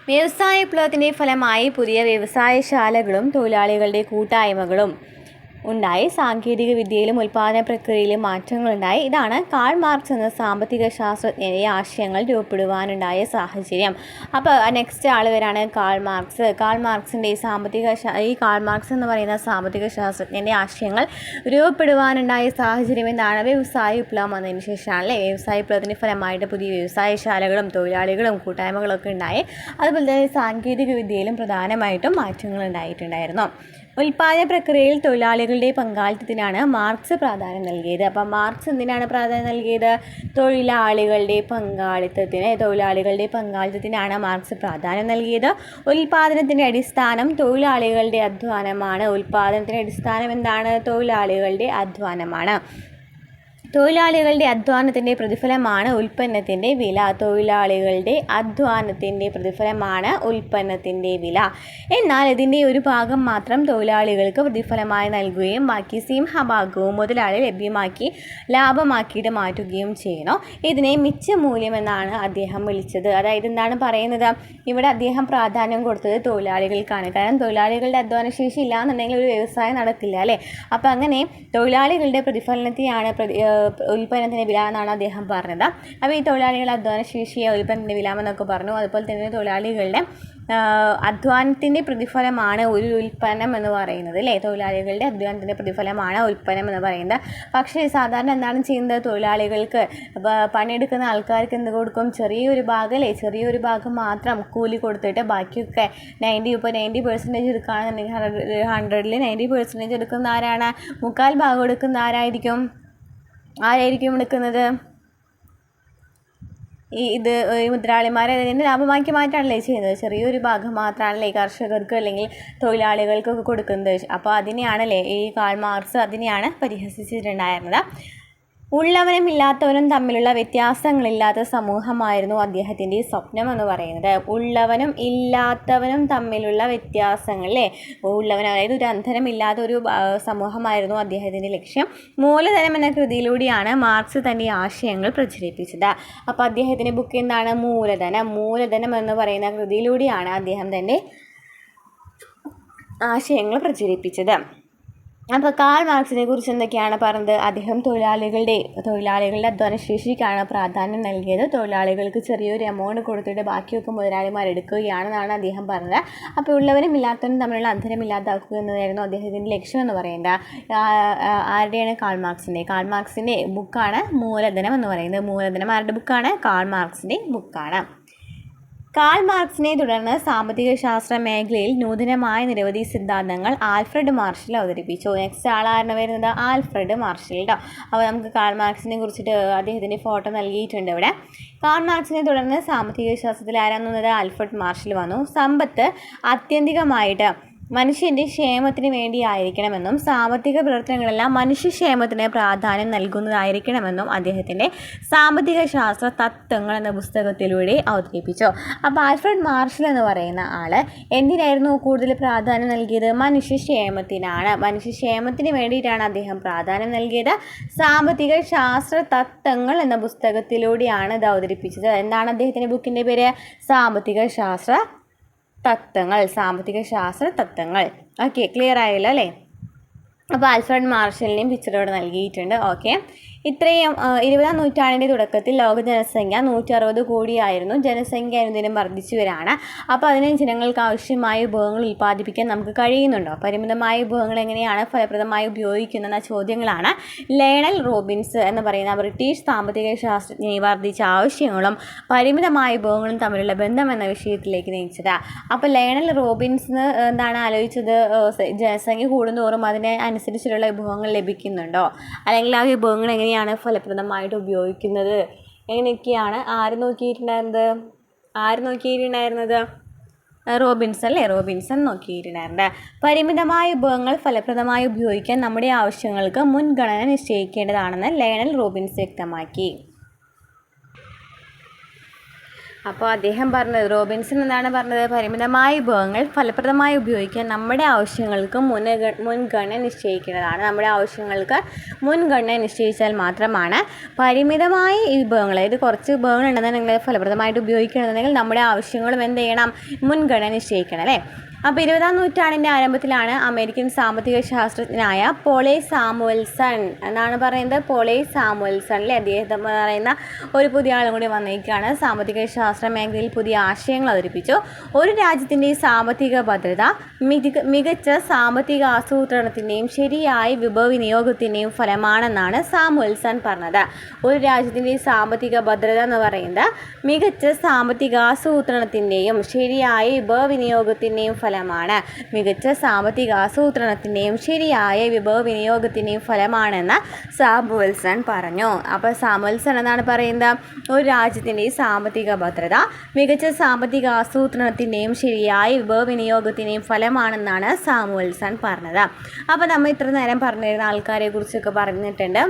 വ്യവസായ വിപ്ലവത്തിൻ്റെ ഫലമായി പുതിയ വ്യവസായശാലകളും തൊഴിലാളികളുടെ കൂട്ടായ്മകളും ഉണ്ടായി. സാങ്കേതിക വിദ്യയിലും ഉൽപ്പാദന പ്രക്രിയയിലും മാറ്റങ്ങളുണ്ടായി. ഇതാണ് കാൾ മാർക്സ് എന്ന സാമ്പത്തിക ശാസ്ത്രജ്ഞൻ്റെ ആശയങ്ങൾ രൂപപ്പെടുവാനുണ്ടായ സാഹചര്യം. അപ്പോൾ നെക്സ്റ്റ് ആൾ വരാണ് കാൾ മാർക്സ്. കാൾ മാർക്സിൻ്റെ കാൾ മാർക്സ് എന്ന് പറയുന്ന സാമ്പത്തിക ശാസ്ത്രജ്ഞൻ്റെ ആശയങ്ങൾ രൂപപ്പെടുവാനുണ്ടായ സാഹചര്യം എന്താണ്? വ്യവസായ വിപ്ലവം വന്നതിന് ശേഷമാണല്ലേ. വ്യവസായ വിപ്ലവത്തിൻ്റെ ഫലമായിട്ട് പുതിയ വ്യവസായശാലകളും തൊഴിലാളികളും കൂട്ടായ്മകളൊക്കെ ഉണ്ടായി. അതുപോലെ തന്നെ സാങ്കേതിക വിദ്യയിലും പ്രധാനമായിട്ടും മാറ്റങ്ങൾ ഉണ്ടായിട്ടുണ്ടായിരുന്നു. ഉൽപാദന പ്രക്രിയയിൽ തൊഴിലാളികളുടെ പങ്കാളിത്തത്തിനാണ് മാർക്സ് പ്രാധാന്യം നൽകിയത്. അപ്പം മാർക്സ് എന്തിനാണ് പ്രാധാന്യം നൽകിയത്? തൊഴിലാളികളുടെ പങ്കാളിത്തത്തിനാണ് മാർക്സ് പ്രാധാന്യം നൽകിയത്. ഉൽപാദനത്തിൻ്റെ അടിസ്ഥാനം തൊഴിലാളികളുടെ അധ്വാനമാണ്. ഉൽപാദനത്തിൻ്റെ അടിസ്ഥാനം എന്താണ്? തൊഴിലാളികളുടെ അധ്വാനമാണ്. തൊഴിലാളികളുടെ അധ്വാനത്തിൻ്റെ പ്രതിഫലമാണ് ഉൽപ്പന്നത്തിൻ്റെ വില. തൊഴിലാളികളുടെ അധ്വാനത്തിൻ്റെ പ്രതിഫലമാണ് ഉൽപ്പന്നത്തിൻ്റെ വില. എന്നാൽ ഇതിൻ്റെ ഒരു ഭാഗം മാത്രം തൊഴിലാളികൾക്ക് പ്രതിഫലമായി നൽകുകയും ബാക്കി സിംഹഭാഗവും മുതലാളി ലഭ്യമാക്കി ലാഭമാക്കിയിട്ട് മാറ്റുകയും ചെയ്യണം. ഇതിനെ മിച്ചമൂല്യം എന്നാണ് അദ്ദേഹം വിളിച്ചത്. അതായത് എന്താണ് പറയുന്നത്? ഇവിടെ അദ്ദേഹം പ്രാധാന്യം കൊടുത്തത് തൊഴിലാളികൾക്കാണ്. കാരണം തൊഴിലാളികളുടെ അധ്വാനശേഷി ഇല്ലാന്നുണ്ടെങ്കിൽ ഒരു വ്യവസായം നടക്കില്ല അല്ലേ? അപ്പം അങ്ങനെ തൊഴിലാളികളുടെ പ്രതിഫലനത്തെയാണ് ഉൽപ്പന്നത്തിൻ്റെ വില എന്നാണ് അദ്ദേഹം പറഞ്ഞത്. അപ്പോൾ ഈ തൊഴിലാളികളുടെ അധ്വാനശേഷിയെ ഉൽപ്പന്നത്തിൻ്റെ വില എന്നൊക്കെ പറഞ്ഞു. അതുപോലെ തന്നെ തൊഴിലാളികളുടെ അധ്വാനത്തിൻ്റെ പ്രതിഫലമാണ് ഒരു ഉൽപ്പന്നം എന്ന് പറയുന്നത് അല്ലേ? തൊഴിലാളികളുടെ അധ്വാനത്തിൻ്റെ പ്രതിഫലമാണ് ഉൽപ്പന്നം എന്ന് പറയുന്നത്. പക്ഷേ സാധാരണ എന്താണ് ചെയ്യുന്നത്? തൊഴിലാളികൾക്ക് പണിയെടുക്കുന്ന ആൾക്കാർക്ക് എന്ത് കൊടുക്കും? ചെറിയൊരു ഭാഗം അല്ലേ? ചെറിയൊരു ഭാഗം മാത്രം കൂലി കൊടുത്തിട്ട് ബാക്കിയൊക്കെ 90% എടുക്കുകയാണെന്നുണ്ടെങ്കിൽ 100ൽ 90% എടുക്കുന്ന ആരാണ്? 3/4 ഭാഗം എടുക്കുന്ന ആരായിരിക്കും എടുക്കുന്നത്? ഈ മുതലാളിമാരെ അതിൻ്റെ ലാഭമാക്കി മാറ്റാണല്ലേ ചെയ്യുന്നത്? ചെറിയൊരു ഭാഗം മാത്രമാണല്ലേ കർഷകർക്ക് അല്ലെങ്കിൽ തൊഴിലാളികൾക്കൊക്കെ കൊടുക്കുന്നത്. അപ്പോൾ അതിനെയാണല്ലേ ഈ കാൾ മാർക്സ് അതിനെയാണ് പരിഹസിച്ചിട്ടുണ്ടായിരുന്നത്. ഉള്ളവനും ഇല്ലാത്തവനും തമ്മിലുള്ള വ്യത്യാസങ്ങളില്ലാത്ത സമൂഹമായിരുന്നു അദ്ദേഹത്തിൻ്റെ സ്വപ്നം എന്ന് പറയുന്നത്. ഉള്ളവനും ഇല്ലാത്തവനും തമ്മിലുള്ള വ്യത്യാസങ്ങൾ അല്ലേ? ഉള്ളവൻ അതായത് ഒരു അന്ധരമില്ലാത്ത ഒരു സമൂഹമായിരുന്നു അദ്ദേഹത്തിൻ്റെ ലക്ഷ്യം. മൂലധനം എന്ന കൃതിയിലൂടെയാണ് മാർക്സ് തൻ്റെ ആശയങ്ങൾ പ്രചരിപ്പിച്ചത്. അപ്പോൾ അദ്ദേഹത്തിൻ്റെ ബുക്ക് എന്താണ്? മൂലധനം എന്ന് പറയുന്ന കൃതിയിലൂടെയാണ് അദ്ദേഹം തൻ്റെ ആശയങ്ങൾ പ്രചരിപ്പിച്ചത്. അപ്പോൾ കാൾ മാർക്സിനെ കുറിച്ച് എന്തൊക്കെയാണ് പറഞ്ഞത്? അദ്ദേഹം തൊഴിലാളികളുടെ അധ്വാനശേഷിക്കാണ് പ്രാധാന്യം നൽകിയത്. തൊഴിലാളികൾക്ക് ചെറിയൊരു എമൗണ്ട് കൊടുത്തിട്ട് ബാക്കിയൊക്കെ മുതലാളിമാർ എടുക്കുകയാണെന്നാണ് അദ്ദേഹം പറഞ്ഞത്. അപ്പോൾ ഉള്ളവരും ഇല്ലാത്തവരും തമ്മിലുള്ള അന്തരം ഇല്ലാതാക്കുക എന്നതായിരുന്നു അദ്ദേഹത്തിൻ്റെ ലക്ഷ്യം എന്ന് പറയുന്നത്. ആരുടെയാണ്? കാൾ മാർക്സിൻ്റെ ബുക്കാണ് മൂലധനം എന്ന് പറയുന്നത്. മൂലധനം ആരുടെ ബുക്കാണ്? കാൾ മാർക്സിൻ്റെ ബുക്കാണ്. കാൾ മാർക്സിനെ തുടർന്ന് സാമ്പത്തിക ശാസ്ത്ര മേഖലയിൽ നൂതനമായ നിരവധി സിദ്ധാന്തങ്ങൾ ആൽഫ്രഡ് മാർഷൽ അവതരിപ്പിച്ചു. നെക്സ്റ്റ് ആളാണ് വരുന്നത്? ആൽഫ്രഡ് മാർഷൽ കേട്ടോ. അപ്പോൾ നമുക്ക് കാൾ മാർക്സിനെ കുറിച്ചിട്ട് അദ്ദേഹത്തിൻ്റെ ഫോട്ടോ നൽകിയിട്ടുണ്ട് ഇവിടെ. കാൾ മാർക്സിനെ തുടർന്ന് സാമ്പത്തിക ശാസ്ത്രത്തിൽ ആരാണ് വന്നത്? ആൽഫ്രഡ് മാർഷൽ വന്നു. സമ്പത്ത് ആത്യന്തികമായിട്ട് മനുഷ്യൻ്റെ ക്ഷേമത്തിന് വേണ്ടിയായിരിക്കണമെന്നും സാമ്പത്തിക പ്രവർത്തനങ്ങളെല്ലാം മനുഷ്യക്ഷേമത്തിന് പ്രാധാന്യം നൽകുന്നതായിരിക്കണമെന്നും അദ്ദേഹത്തിൻ്റെ സാമ്പത്തിക ശാസ്ത്ര തത്വങ്ങൾ എന്ന പുസ്തകത്തിലൂടെ അവതരിപ്പിച്ചു. അപ്പോൾ ആൽഫ്രഡ് മാർഷൽ എന്ന് പറയുന്ന ആൾ എന്തിനായിരുന്നു കൂടുതൽ പ്രാധാന്യം നൽകിയത്? മനുഷ്യക്ഷേമത്തിനാണ്. മനുഷ്യക്ഷേമത്തിന് വേണ്ടിയിട്ടാണ് അദ്ദേഹം പ്രാധാന്യം നൽകിയത്. സാമ്പത്തിക ശാസ്ത്ര തത്വങ്ങൾ എന്ന പുസ്തകത്തിലൂടെയാണ് ഇത് അവതരിപ്പിച്ചത്. എന്താണ് അദ്ദേഹത്തിൻ്റെ ബുക്കിൻ്റെ പേര്? സാമ്പത്തിക ശാസ്ത്ര തത്വങ്ങൾ. ഓക്കെ, ക്ലിയർ ആയല്ലോ അല്ലേ? അപ്പോൾ ആൽഫ്രഡ് മാർഷലിനെയും പിക്ചറോട് നൽകിയിട്ടുണ്ട്. ഓക്കെ, ഇത്രയും 20ാം നൂറ്റാണ്ടിൻ്റെ തുടക്കത്തിൽ ലോക ജനസംഖ്യ 160 കോടിയായിരുന്നു. ജനസംഖ്യ അനുദിനം വർദ്ധിച്ചു വരാണ്. അപ്പോൾ അതിന് ജനങ്ങൾക്ക് ആവശ്യമായ വിഭവങ്ങൾ ഉൽപ്പാദിപ്പിക്കാൻ നമുക്ക് കഴിയുന്നുണ്ടോ? പരിമിതമായ വിഭവങ്ങൾ എങ്ങനെയാണ് ഫലപ്രദമായി ഉപയോഗിക്കുന്ന ചോദ്യങ്ങളാണ് ലയണൽ റോബിൻസ് എന്ന് പറയുന്ന ബ്രിട്ടീഷ് സാമ്പത്തിക ശാസ്ത്രജ്ഞനെ വർദ്ധിച്ച ആവശ്യങ്ങളും പരിമിതമായ വിഭവങ്ങളും തമ്മിലുള്ള ബന്ധം എന്ന വിഷയത്തിലേക്ക് നയിച്ചത്. അപ്പോൾ ലയണൽ റോബിൻസ് എന്താണ് ആലോചിച്ചത്? ജനസംഖ്യ കൂടുന്തോറും അതിനെ അനുസരിച്ചുള്ള വിഭവങ്ങൾ ലഭിക്കുന്നുണ്ടോ, അല്ലെങ്കിൽ ആ വിഭവങ്ങൾ എങ്ങനെയാണ് ഫലപ്രദമായിട്ട് ഉപയോഗിക്കുന്നത്, എങ്ങനെയൊക്കെയാണ് ആര് നോക്കിയിട്ടുണ്ടായിരുന്നത്? റോബിൻസൺ നോക്കിയിട്ടുണ്ടായിരുന്നത്. പരിമിതമായ വിഭവങ്ങൾ ഫലപ്രദമായി ഉപയോഗിക്കാൻ നമ്മുടെ ആവശ്യങ്ങൾക്ക് മുൻഗണന നിശ്ചയിക്കേണ്ടതാണെന്ന് ലയണൽ റോബിൻസ് വ്യക്തമാക്കി. അപ്പോൾ അദ്ദേഹം പറഞ്ഞത്, റോബിൻസൺ എന്താണ് പറഞ്ഞത്? പരിമിതമായ വിഭവങ്ങൾ ഫലപ്രദമായി ഉപയോഗിക്കാൻ നമ്മുടെ ആവശ്യങ്ങൾക്ക് മുൻഗണന നിശ്ചയിക്കേണ്ടതാണ്. നമ്മുടെ ആവശ്യങ്ങൾക്ക് മുൻഗണന നിശ്ചയിച്ചാൽ മാത്രമാണ് പരിമിതമായ വിഭവങ്ങൾ, അതായത് കുറച്ച് വിഭവങ്ങൾ ഉണ്ടെന്നുണ്ടെങ്കിൽ ഫലപ്രദമായിട്ട് ഉപയോഗിക്കണമെന്നുണ്ടെങ്കിൽ നമ്മുടെ ആവശ്യങ്ങളും എന്ത് ചെയ്യണം? മുൻഗണന നിശ്ചയിക്കണം അല്ലേ? അപ്പോൾ 20ാം നൂറ്റാണ്ടിൻ്റെ ആരംഭത്തിലാണ് അമേരിക്കൻ സാമ്പത്തിക ശാസ്ത്രജ്ഞനായ പോളെ സാമുവൽസൺ എന്നാണ് പറയുന്നത്. പോളെ സാമുവൽസൺ അല്ലേ? അദ്ദേഹം പറയുന്ന ഒരു പുതിയ ആളും കൂടി വന്നേക്കാണ്. സാമ്പത്തിക ശാസ്ത്ര മേഖലയിൽ പുതിയ ആശയങ്ങൾ അവതരിപ്പിച്ചു. ഒരു രാജ്യത്തിൻ്റെ സാമ്പത്തിക ഭദ്രത മികച്ച സാമ്പത്തിക ആസൂത്രണത്തിൻ്റെയും ശരിയായ വിഭവവിനിയോഗത്തിൻ്റെയും ഫലമാണെന്നാണ് സാമുവൽസൺ പറഞ്ഞത്. ഒരു രാജ്യത്തിൻ്റെ സാമ്പത്തിക ഭദ്രത എന്ന് പറയുന്നത് മികച്ച സാമ്പത്തിക ആസൂത്രണത്തിൻ്റെയും ശരിയായ വിഭവവിനിയോഗത്തിൻ്റെയും ഫലമാണ്. മികച്ച സാമ്പത്തിക ആസൂത്രണത്തിൻ്റെയും ശരിയായ വിഭവ വിനിയോഗത്തിൻ്റെയും ഫലമാണെന്ന് സാമുവൽസൺ പറഞ്ഞു. അപ്പോൾ സാമുവൽസൺ എന്നാണ് പറയുന്നത്, ഒരു രാജ്യത്തിൻ്റെ സാമ്പത്തിക ഭദ്രത മികച്ച സാമ്പത്തിക ആസൂത്രണത്തിൻ്റെയും ശരിയായ വിഭവ വിനിയോഗത്തിൻ്റെയും ഫലമാണെന്നാണ് സാമുവൽസൺ പറഞ്ഞത്. അപ്പോൾ നമ്മൾ ഇത്ര നേരം പറഞ്ഞിരുന്ന ആൾക്കാരെ കുറിച്ചൊക്കെ പറഞ്ഞിട്ടുണ്ട്.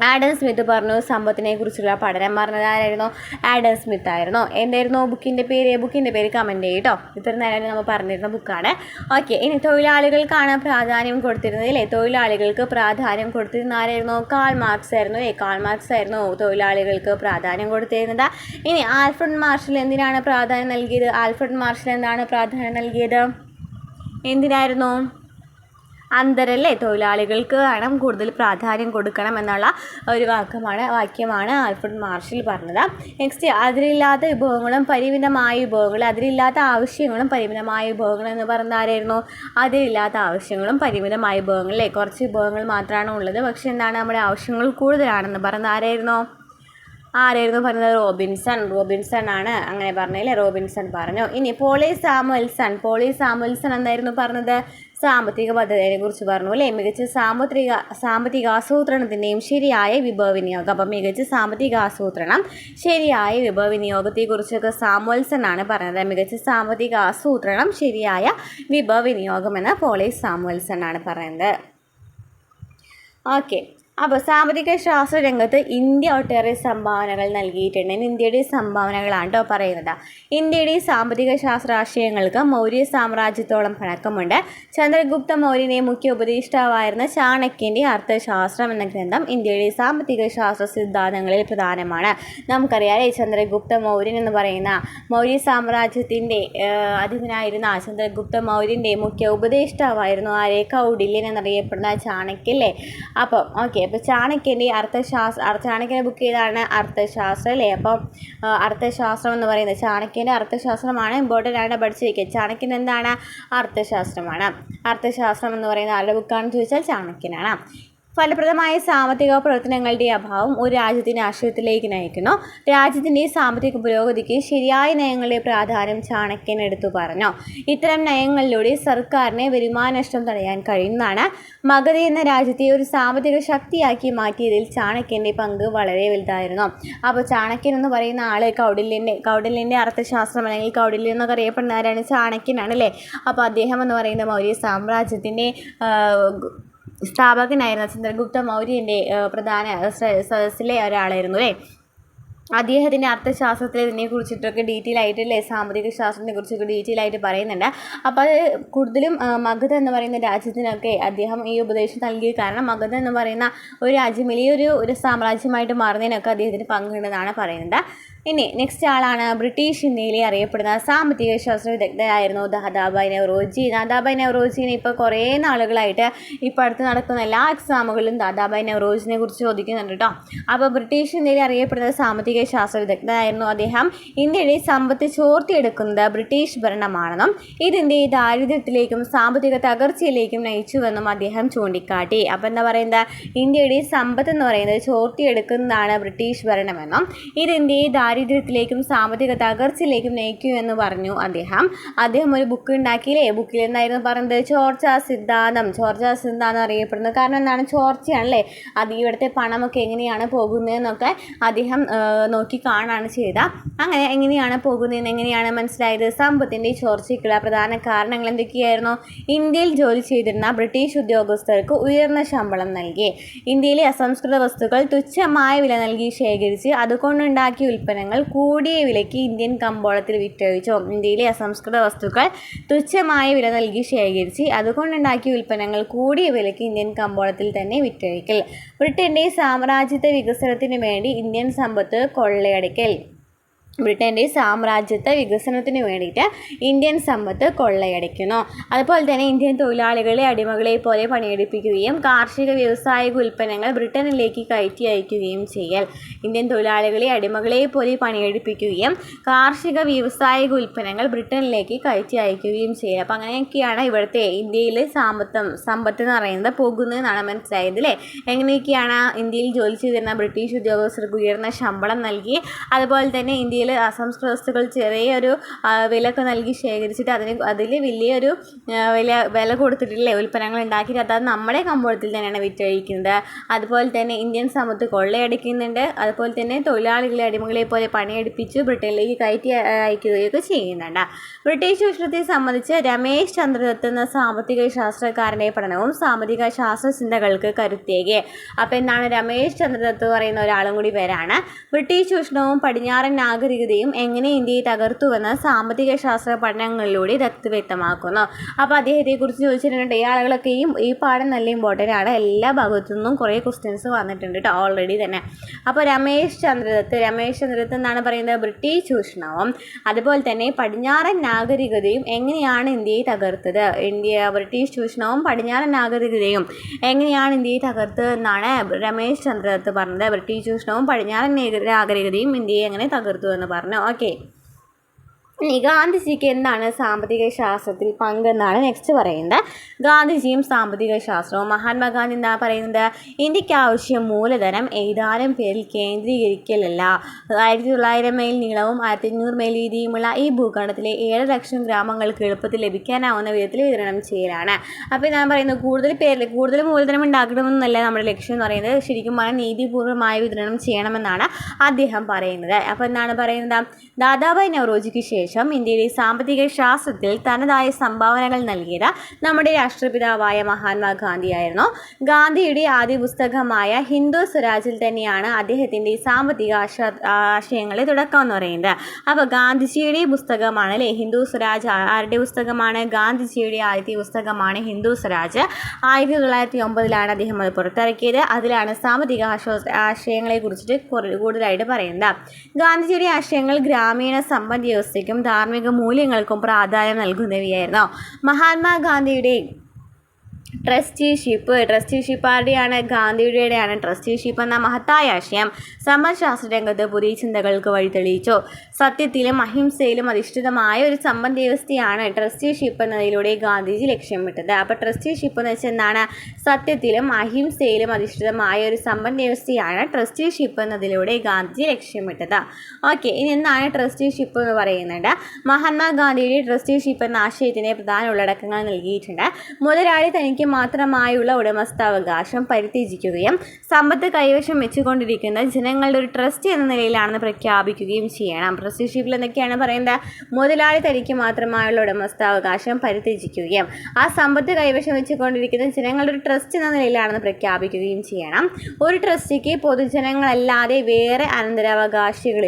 ആഡം സ്മിത്ത് പറഞ്ഞു സമ്പത്തിനെ കുറിച്ചുള്ള പഠനം പറഞ്ഞത് ആരായിരുന്നു? ആഡം സ്മിത്ത് ആയിരുന്നു. എന്തായിരുന്നു ബുക്കിൻ്റെ പേര് കമൻറ്റ് ചെയ്യും കേട്ടോ. ഇത്ര നേരം നമ്മൾ പറഞ്ഞിരുന്ന ബുക്കാണ്. ഓക്കെ, ഇനി തൊഴിലാളികൾക്കാണ് പ്രാധാന്യം കൊടുത്തിരുന്നത് അല്ലേ? തൊഴിലാളികൾക്ക് പ്രാധാന്യം കൊടുത്തിരുന്ന ആരായിരുന്നു? കാൾ മാർക്സ് ആയിരുന്നു അല്ലേ? കാൾ മാർക്സ് ആയിരുന്നു തൊഴിലാളികൾക്ക് പ്രാധാന്യം കൊടുത്തിരുന്നത്. ഇനി ആൽഫ്രഡ് മാർഷൽ എന്തിനാണ് പ്രാധാന്യം നൽകിയത്? ആൽഫ്രഡ് മാർഷൽ എന്താണ് പ്രാധാന്യം നൽകിയത്? എന്തിനായിരുന്നു? അന്തരല്ലേ, തൊഴിലാളികൾക്ക് വേണം കൂടുതൽ പ്രാധാന്യം കൊടുക്കണം എന്നുള്ള ഒരു വാക്യമാണ് ആൽഫ്രഡ് മാർഷൽ പറഞ്ഞത്. നെക്സ്റ്റ്, അതിരില്ലാത്ത വിഭവങ്ങളും പരിമിതമായ വിഭവങ്ങൾ, അതിരില്ലാത്ത ആവശ്യങ്ങളും പരിമിതമായ വിഭവങ്ങൾ എന്ന് പറഞ്ഞത് ആരായിരുന്നു? അതിരില്ലാത്ത ആവശ്യങ്ങളും പരിമിതമായ വിഭവങ്ങളല്ലേ, കുറച്ച് വിഭവങ്ങൾ മാത്രമാണ് ഉള്ളത്, പക്ഷെ എന്താണ് നമ്മുടെ ആവശ്യങ്ങൾ കൂടുതലാണെന്ന് പറഞ്ഞത് ആരായിരുന്നു പറഞ്ഞത്? റോബിൻസൺ ആണ് അങ്ങനെ പറഞ്ഞല്ലേ, റോബിൻസൺ പറഞ്ഞു. ഇനി പോളി സാമുവൽസൺ എന്തായിരുന്നു പറഞ്ഞത്? സാമ്പത്തിക പദ്ധതിയെ കുറിച്ച് പറഞ്ഞു അല്ലേ? മികച്ച സാമ്പത്തിക ആസൂത്രണത്തിൻ്റെയും ശരിയായ വിഭവ വിനിയോഗം. അപ്പം മികച്ച സാമ്പത്തിക ആസൂത്രണം ശരിയായ വിഭവ വിനിയോഗത്തെക്കുറിച്ചൊക്കെ സാമുവൽസൺ ആണ് പറഞ്ഞത്. മികച്ച സാമ്പത്തിക ആസൂത്രണം ശരിയായ വിഭവ വിനിയോഗം എന്ന് പോളി സാമുവൽസൺ ആണ് പറയുന്നത്. ഓക്കെ, അപ്പോൾ സാമ്പത്തിക ശാസ്ത്ര രംഗത്ത് ഇന്ത്യ ഒട്ടേറെ സംഭാവനകൾ നൽകിയിട്ടുണ്ട്. ഇന്ത്യയുടെ സംഭാവനകളാണ് കേട്ടോ പറയുന്നത്. ഇന്ത്യയുടെ സാമ്പത്തിക ശാസ്ത്ര ആശയങ്ങൾക്ക് മൗര്യ സാമ്രാജ്യത്തോളം പഴക്കമുണ്ട്. ചന്ദ്രഗുപ്ത മൗര്യനെ മുഖ്യ ഉപദേഷ്ടാവായിരുന്ന ചാണക്യൻ്റെ അർത്ഥശാസ്ത്രം എന്ന ഗ്രന്ഥം ഇന്ത്യയുടെ സാമ്പത്തിക ശാസ്ത്ര സിദ്ധാന്തങ്ങളിൽ പ്രധാനമാണ്. നമുക്കറിയാം ചന്ദ്രഗുപ്ത മൗര്യൻ എന്ന് പറയുന്ന മൗര്യ സാമ്രാജ്യത്തിൻ്റെ അധിപനായിരുന്ന ചന്ദ്രഗുപ്ത മൗര്യൻ്റെ മുഖ്യ ഉപദേഷ്ടാവായിരുന്നു ആരെ? കൗടില്യൻ എന്നറിയപ്പെടുന്ന ചാണക്യല്ലേ. അപ്പം ഓക്കെ, അപ്പോൾ ചാണക്യൻ്റെ ബുക്ക് ഏതാണ്? അർത്ഥശാസ്ത്രം അല്ലേ. അപ്പം അർത്ഥശാസ്ത്രം എന്ന് പറയുന്നത് ചാണക്യൻ്റെ അർത്ഥശാസ്ത്രമാണ്, ഇമ്പോർട്ടൻ്റ് ആണ്, പഠിച്ചു വയ്ക്കുക. ചാണക്യൻ എന്താണ്? അർത്ഥശാസ്ത്രമാണ്. അർത്ഥശാസ്ത്രം എന്ന് പറയുന്ന ആരുടെ ബുക്കാണെന്ന് ചോദിച്ചാൽ ചാണക്യനാണ്. ഫലപ്രദമായ സാമ്പത്തിക പ്രവർത്തനങ്ങളുടെ അഭാവം ഒരു രാജ്യത്തിൻ്റെ ആശ്രയത്തിലേക്ക് നയിക്കുന്നു. രാജ്യത്തിൻ്റെ സാമ്പത്തിക പുരോഗതിക്ക് ശരിയായ നയങ്ങളുടെ പ്രാധാന്യം ചാണക്യൻ എടുത്തു പറഞ്ഞു. ഇത്തരം നയങ്ങളിലൂടെ സർക്കാരിനെ വരുമാന നഷ്ടം തടയാൻ കഴിയുന്നതാണ്. മഗധ എന്ന രാജ്യത്തെ ഒരു സാമ്പത്തിക ശക്തിയാക്കി മാറ്റിയതിൽ ചാണക്യൻ്റെ പങ്ക് വളരെ വലുതായിരുന്നു. അപ്പോൾ ചാണക്യൻ എന്ന് പറയുന്ന ആൾ കൗടില്യൻ്റെ അർത്ഥശാസ്ത്രം അല്ലെങ്കിൽ കൗടില്യൻ എന്നൊക്കെ അറിയപ്പെടുന്ന ആരാണ്? ചാണക്യനാണ് അല്ലേ. അപ്പോൾ അദ്ദേഹം എന്ന് പറയുന്ന മൗര്യ സാമ്രാജ്യത്തിൻ്റെ സ്ഥാപകനായിരുന്ന ചന്ദ്രഗുപ്ത മൗര്യൻ്റെ പ്രധാന സദസ്സിലെ ഒരാളായിരുന്നു അല്ലേ. അദ്ദേഹത്തിൻ്റെ അർത്ഥശാസ്ത്രത്തിൽ ഇതിനെക്കുറിച്ചിട്ടൊക്കെ ഡീറ്റെയിൽ ആയിട്ടല്ലേ, സാമ്പത്തിക ശാസ്ത്രത്തിനെ കുറിച്ചൊക്കെ ഡീറ്റെയിൽ ആയിട്ട് പറയുന്നുണ്ട്. അപ്പോൾ അത് കൂടുതലും മഗധ എന്ന് പറയുന്ന രാജ്യത്തിനൊക്കെ അദ്ദേഹം ഈ ഉപദേശം നൽകിയ കാരണം മഗധ എന്ന് പറയുന്ന ഒരു രാജ്യം വലിയൊരു സാമ്രാജ്യമായിട്ട് മാറുന്നതിനൊക്കെ അദ്ദേഹത്തിന് പങ്കുണ്ടെന്നാണ് പറയുന്നത്. ഇനി നെക്സ്റ്റ് ആളാണ് ബ്രിട്ടീഷ് ഇന്ത്യയിലെ അറിയപ്പെടുന്ന സാമ്പത്തിക ശാസ്ത്ര വിദഗ്ധയായിരുന്നു ദാദാഭായ് നവറോജി. ദാദാഭായ് നവറോജിനെ ഇപ്പോൾ കുറേ നാളുകളായിട്ട് ഇപ്പോൾ അടുത്ത് നടക്കുന്ന എല്ലാ എക്സാമുകളിലും ദാദാഭായ് നവറോജിനെ കുറിച്ച് ചോദിക്കുന്നുണ്ട് കേട്ടോ. അപ്പോൾ ബ്രിട്ടീഷ് ഇന്ത്യയിൽ അറിയപ്പെടുന്ന സാമ്പത്തിക ശാസ്ത്ര വിദഗ്ധനായിരുന്നു അദ്ദേഹം. ഇന്ത്യയുടെ സമ്പത്ത് ചോർത്തിയെടുക്കുന്നത് ബ്രിട്ടീഷ് ഭരണമാണെന്നും ഇത് ഇന്ത്യയെ ദാരിദ്ര്യത്തിലേക്കും സാമ്പത്തിക തകർച്ചയിലേക്കും നയിച്ചുവെന്നും അദ്ദേഹം ചൂണ്ടിക്കാട്ടി. അപ്പോൾ എന്താ പറയുന്നത്? ഇന്ത്യയുടെ സമ്പത്ത് എന്ന് പറയുന്നത് ചോർത്തിയെടുക്കുന്നതാണ് ബ്രിട്ടീഷ് ഭരണമെന്നും ഇത് ഇന്ത്യയെ ദാരിദ്ര്യത്തിലേക്കും സാമ്പത്തിക തകർച്ചയിലേക്കും നയിക്കുമെന്ന് പറഞ്ഞു അദ്ദേഹം ഒരു ബുക്ക് ഉണ്ടാക്കിയില്ലേ. ബുക്കിൽ എന്തായിരുന്നു പറയുന്നത്? ചോർച്ചാ സിദ്ധാന്തം അറിയപ്പെടുന്നത് കാരണം എന്താണ്? ചോർച്ചയാണല്ലേ. അത് ഇവിടുത്തെ പണമൊക്കെ എങ്ങനെയാണ് പോകുന്നതെന്നൊക്കെ അദ്ദേഹം നോക്കി കാണാണ് ചെയ്ത. അങ്ങനെ എങ്ങനെയാണ് പോകുന്നതെന്ന് എങ്ങനെയാണ് മനസ്സിലായത്? സമ്പത്തിൻ്റെ ചോർച്ചയ്ക്കുള്ള പ്രധാന കാരണങ്ങൾ എന്തൊക്കെയായിരുന്നു? ഇന്ത്യയിൽ ജോലി ചെയ്തിരുന്ന ബ്രിട്ടീഷ് ഉദ്യോഗസ്ഥർക്ക് ഉയർന്ന ശമ്പളം നൽകി. ഇന്ത്യയിലെ അസംസ്കൃത വസ്തുക്കൾ തുച്ഛമായ വില നൽകി ശേഖരിച്ച് അതുകൊണ്ടുണ്ടാക്കിയ ഉൽപ്പന്നങ്ങൾ കൂടിയ വിലയ്ക്ക് ഇന്ത്യൻ കമ്പോളത്തിൽ വിറ്റഴിച്ചു. ഇന്ത്യയിലെ അസംസ്കൃത വസ്തുക്കൾ തുച്ഛമായ വില നൽകി ശേഖരിച്ച് അതുകൊണ്ടുണ്ടാക്കിയ ഉൽപ്പന്നങ്ങൾ കൂടിയ വിലയ്ക്ക് ഇന്ത്യൻ കമ്പോളത്തിൽ തന്നെ വിറ്റഴിക്കൽ. ബ്രിട്ടൻ്റെ സാമ്രാജ്യത്വ വികസനത്തിന് വേണ്ടി ഇന്ത്യൻ സമ്പത്ത് കൊള്ളയടിക്കൽ. ബ്രിട്ടൻ്റെ സാമ്രാജ്യത്വ വികസനത്തിന് വേണ്ടിയിട്ട് ഇന്ത്യൻ സമ്പത്ത് കൊള്ളയടിക്കുന്നു. അതുപോലെ തന്നെ ഇന്ത്യൻ തൊഴിലാളികളെ അടിമകളെ പോലെ പണിയെടുപ്പിക്കുകയും കാർഷിക വ്യാവസായിക ഉൽപ്പന്നങ്ങൾ ബ്രിട്ടനിലേക്ക് കയറ്റി അയക്കുകയും ചെയ്യൽ. ഇന്ത്യൻ തൊഴിലാളികളെ അടിമകളെ പോലെ പണിയെടുപ്പിക്കുകയും കാർഷിക വ്യാവസായിക ഉൽപ്പന്നങ്ങൾ ബ്രിട്ടനിലേക്ക് കയറ്റി അയക്കുകയും ചെയ്യൽ. അപ്പം അങ്ങനെയൊക്കെയാണ് ഇവിടുത്തെ ഇന്ത്യയിലെ സമ്പത്ത് എന്ന് പറയുന്നത് പോകുന്നതെന്നാണ് മനസ്സിലായത് അല്ലേ. എങ്ങനെയൊക്കെയാണ്? ഇന്ത്യയിൽ ജോലി ചെയ്തിരുന്ന ബ്രിട്ടീഷ് ഉദ്യോഗസ്ഥർക്ക് ഉയർന്ന ശമ്പളം നൽകി, അതുപോലെ തന്നെ ഇന്ത്യയിൽ അല്ലെങ്കിൽ അസംസ്കൃത വസ്തുക്കൾ ചെറിയൊരു വിലക്ക് നൽകി ശേഖരിച്ചിട്ട് അതിൽ വലിയൊരു വില കൊടുത്തിട്ടില്ലേ ഉൽപ്പന്നങ്ങൾ ഉണ്ടാക്കിയിട്ട് അത് നമ്മുടെ കമ്പോളത്തിൽ തന്നെയാണ് വിറ്റഴിക്കുന്നത്. അതുപോലെ തന്നെ ഇന്ത്യൻ സമ്പത്ത് കൊള്ളയടിക്കുന്നുണ്ട്. അതുപോലെ തന്നെ തൊഴിലാളികളെ അടിമകളെ പോലെ പണിയെടുപ്പിച്ച് ബ്രിട്ടനിലേക്ക് കയറ്റി അയക്കുകയൊക്കെ ചെയ്യുന്നുണ്ട്. ബ്രിട്ടീഷ് ചൂഷണത്തെ സംബന്ധിച്ച് രമേശ് ചന്ദ്രദത്ത് എന്ന സാമ്പത്തിക ശാസ്ത്രകാരൻ്റെ പഠനവും സാമ്പത്തിക ശാസ്ത്ര ചിന്തകൾക്ക് കരുത്തേകി. അപ്പോൾ എന്താണ് രമേശ് ചന്ദ്രദത്ത് പറയുന്ന ഒരാളും കൂടി പേരാണ്. ബ്രിട്ടീഷ് ചൂഷണവും പടിഞ്ഞാറൻ നാഗരികതയും എങ്ങനെ ഇന്ത്യയെ തകർത്തുവെന്ന് സാമ്പത്തിക ശാസ്ത്ര പഠനങ്ങളിലൂടെ ദത്ത് വ്യക്തമാക്കുന്നു. അപ്പോൾ അദ്ദേഹത്തെക്കുറിച്ച് ചോദിച്ചിട്ടുണ്ട്. ഈ ആളുകളൊക്കെയും ഈ പാഠം നല്ല ഇമ്പോർട്ടൻ്റ് ആണ്. എല്ലാ ഭാഗത്തു നിന്നും കുറേ ക്വസ്റ്റ്യൻസ് വന്നിട്ടുണ്ട് കേട്ടോ ഓൾറെഡി തന്നെ. അപ്പോൾ രമേശ് ചന്ദ്രദത്ത് എന്നാണ് പറയുന്നത് ബ്രിട്ടീഷ് ചൂഷണവും അതുപോലെ തന്നെ പടിഞ്ഞാറൻ നാഗരികതയും എങ്ങനെയാണ് ഇന്ത്യയെ തകർത്തത്. ബ്രിട്ടീഷ് ചൂഷണവും പടിഞ്ഞാറൻ നാഗരികതയും എങ്ങനെയാണ് ഇന്ത്യയെ തകർത്തത് എന്നാണ് രമേശ് ചന്ദ്രദത്ത് പറഞ്ഞത്. ബ്രിട്ടീഷ് ചൂഷണവും പടിഞ്ഞാറൻ നാഗരികതയും ഇന്ത്യയെ എങ്ങനെ തകർത്തു എന്ന് പറഞ്ഞു. ഓക്കെ, ഗാന്ധിജിക്ക് എന്താണ് സാമ്പത്തിക ശാസ്ത്രത്തിൽ പങ്കെന്നാണ് നെക്സ്റ്റ് പറയുന്നത്. ഗാന്ധിജിയും സാമ്പത്തിക ശാസ്ത്രവും. മഹാത്മാഗാന്ധി എന്താ പറയുന്നത്? ഇന്ത്യക്ക് ആവശ്യം മൂലധനം ഏതാനും പേരിൽ കേന്ദ്രീകരിക്കലല്ല. 1900 മൈൽ നീളവും 1500 മൈൽ വീതിയുമുള്ള ഈ ഭൂഖണ്ഡത്തിലെ 7 ലക്ഷം ഗ്രാമങ്ങൾക്ക് എളുപ്പത്തിൽ ലഭിക്കാനാവുന്ന വിധത്തിൽ വിതരണം ചെയ്യലാണ്. അപ്പോൾ ഞാൻ പറയുന്നത് കൂടുതൽ മൂലധനം ഉണ്ടാക്കണമെന്നല്ല നമ്മുടെ ലക്ഷ്യം എന്ന് പറയുന്നത്. ശരിക്കും പറഞ്ഞാൽ നീതിപൂർവമായ വിതരണം ചെയ്യണമെന്നാണ് അദ്ദേഹം പറയുന്നത്. അപ്പോൾ എന്താണ് പറയുന്നത്? ദാദാഭായ് നവറോജിക്ക് ശേഷം ഇന്ത്യയിലെ സാമ്പത്തിക ശാസ്ത്രത്തിൽ തനതായ സംഭാവനകൾ നൽകിയത് നമ്മുടെ രാഷ്ട്രപിതാവായ മഹാത്മാഗാന്ധിയായിരുന്നു. ഗാന്ധിയുടെ ആദ്യ പുസ്തകമായ ഹിന്ദു സ്വരാജിൽ തന്നെയാണ് അദ്ദേഹത്തിൻ്റെ സാമ്പത്തിക ആശയങ്ങളെ തുടക്കം എന്ന് പറയുന്നത്. അപ്പോൾ ഗാന്ധിജിയുടെ പുസ്തകമാണ് അല്ലേ ഹിന്ദു സ്വരാജ്. ആരുടെ പുസ്തകമാണ്? ഗാന്ധിജിയുടെ ആദ്യത്തെ പുസ്തകമാണ് ഹിന്ദു സ്വരാജ്. 1909 അദ്ദേഹം അത് പുറത്തിറക്കിയത്. അതിലാണ് സാമ്പത്തിക ആശയങ്ങളെ കുറിച്ചിട്ട് കൂടുതലായിട്ട് പറയുന്നത്. ഗാന്ധിജിയുടെ ആശയങ്ങൾ ഗ്രാമീണ സമ്പദ് വ്യവസ്ഥയ്ക്കും ധാർമ്മിക മൂല്യങ്ങൾക്കും പ്രാധാന്യം നൽകുന്നവയായിരുന്നു. മഹാത്മാഗാന്ധിയുടെ ട്രസ്റ്റിഷിപ്പ് ആരുടെയാണ്? ഗാന്ധിയുടെയാണ്. ട്രസ്റ്റിഷിപ്പ് എന്ന മഹത്തായ ആശയം സമ്പദ്ശാസ്ത്ര രംഗത്ത് പുതിയ ചിന്തകൾക്ക് വഴിതെളിയിച്ചു. സത്യത്തിലും അഹിംസയിലും അധിഷ്ഠിതമായ ഒരു സമ്പദ് വ്യവസ്ഥയാണ് ട്രസ്റ്റിഷിപ്പ് എന്നതിലൂടെ ഗാന്ധിജി ലക്ഷ്യമിട്ടത്. അപ്പോൾ ട്രസ്റ്റിഷിപ്പ് എന്ന് വെച്ചാൽ എന്താണ്? സത്യത്തിലും അഹിംസയിലും അധിഷ്ഠിതമായ ഒരു സമ്പദ് വ്യവസ്ഥയാണ് ട്രസ്റ്റിഷിപ്പ് എന്നതിലൂടെ ഗാന്ധിജി ലക്ഷ്യമിട്ടത്. ഓക്കെ, ഇനി എന്താണ് ട്രസ്റ്റിഷിപ്പ് എന്ന് പറയുന്നത്? മഹാത്മാഗാന്ധിയുടെ ട്രസ്റ്റിഷിപ്പ് എന്ന ആശയത്തിന് പ്രധാന ഉള്ളടക്കങ്ങൾ നൽകിയിട്ടുണ്ട്. മുതലാളി തനിക്ക് മാത്രമായുള്ള ഉടമസ്ഥാവകാശം പരിത്യജിക്കുകയും സമ്പത്ത് കൈവശം വെച്ചുകൊണ്ടിരിക്കുന്ന ജനങ്ങളുടെ ഒരു ട്രസ്റ്റ് എന്ന നിലയിലാണെന്ന് പ്രഖ്യാപിക്കുകയും ചെയ്യണം. ട്രസ്റ്റിഷിപ്പിൽ എന്തൊക്കെയാണ് പറയുന്നത്? മുതലാളി തനിക്ക് മാത്രമായുള്ള ഉടമസ്ഥാവകാശം പരിത്യജിക്കുകയും ആ സമ്പത്ത് കൈവശം വെച്ചുകൊണ്ടിരിക്കുന്ന ജനങ്ങളുടെ ഒരു ട്രസ്റ്റ് എന്ന നിലയിലാണെന്ന് പ്രഖ്യാപിക്കുകയും ചെയ്യണം. ഒരു ട്രസ്റ്റിക്ക് പൊതുജനങ്ങളല്ലാതെ വേറെ അനന്തരാവകാശികൾ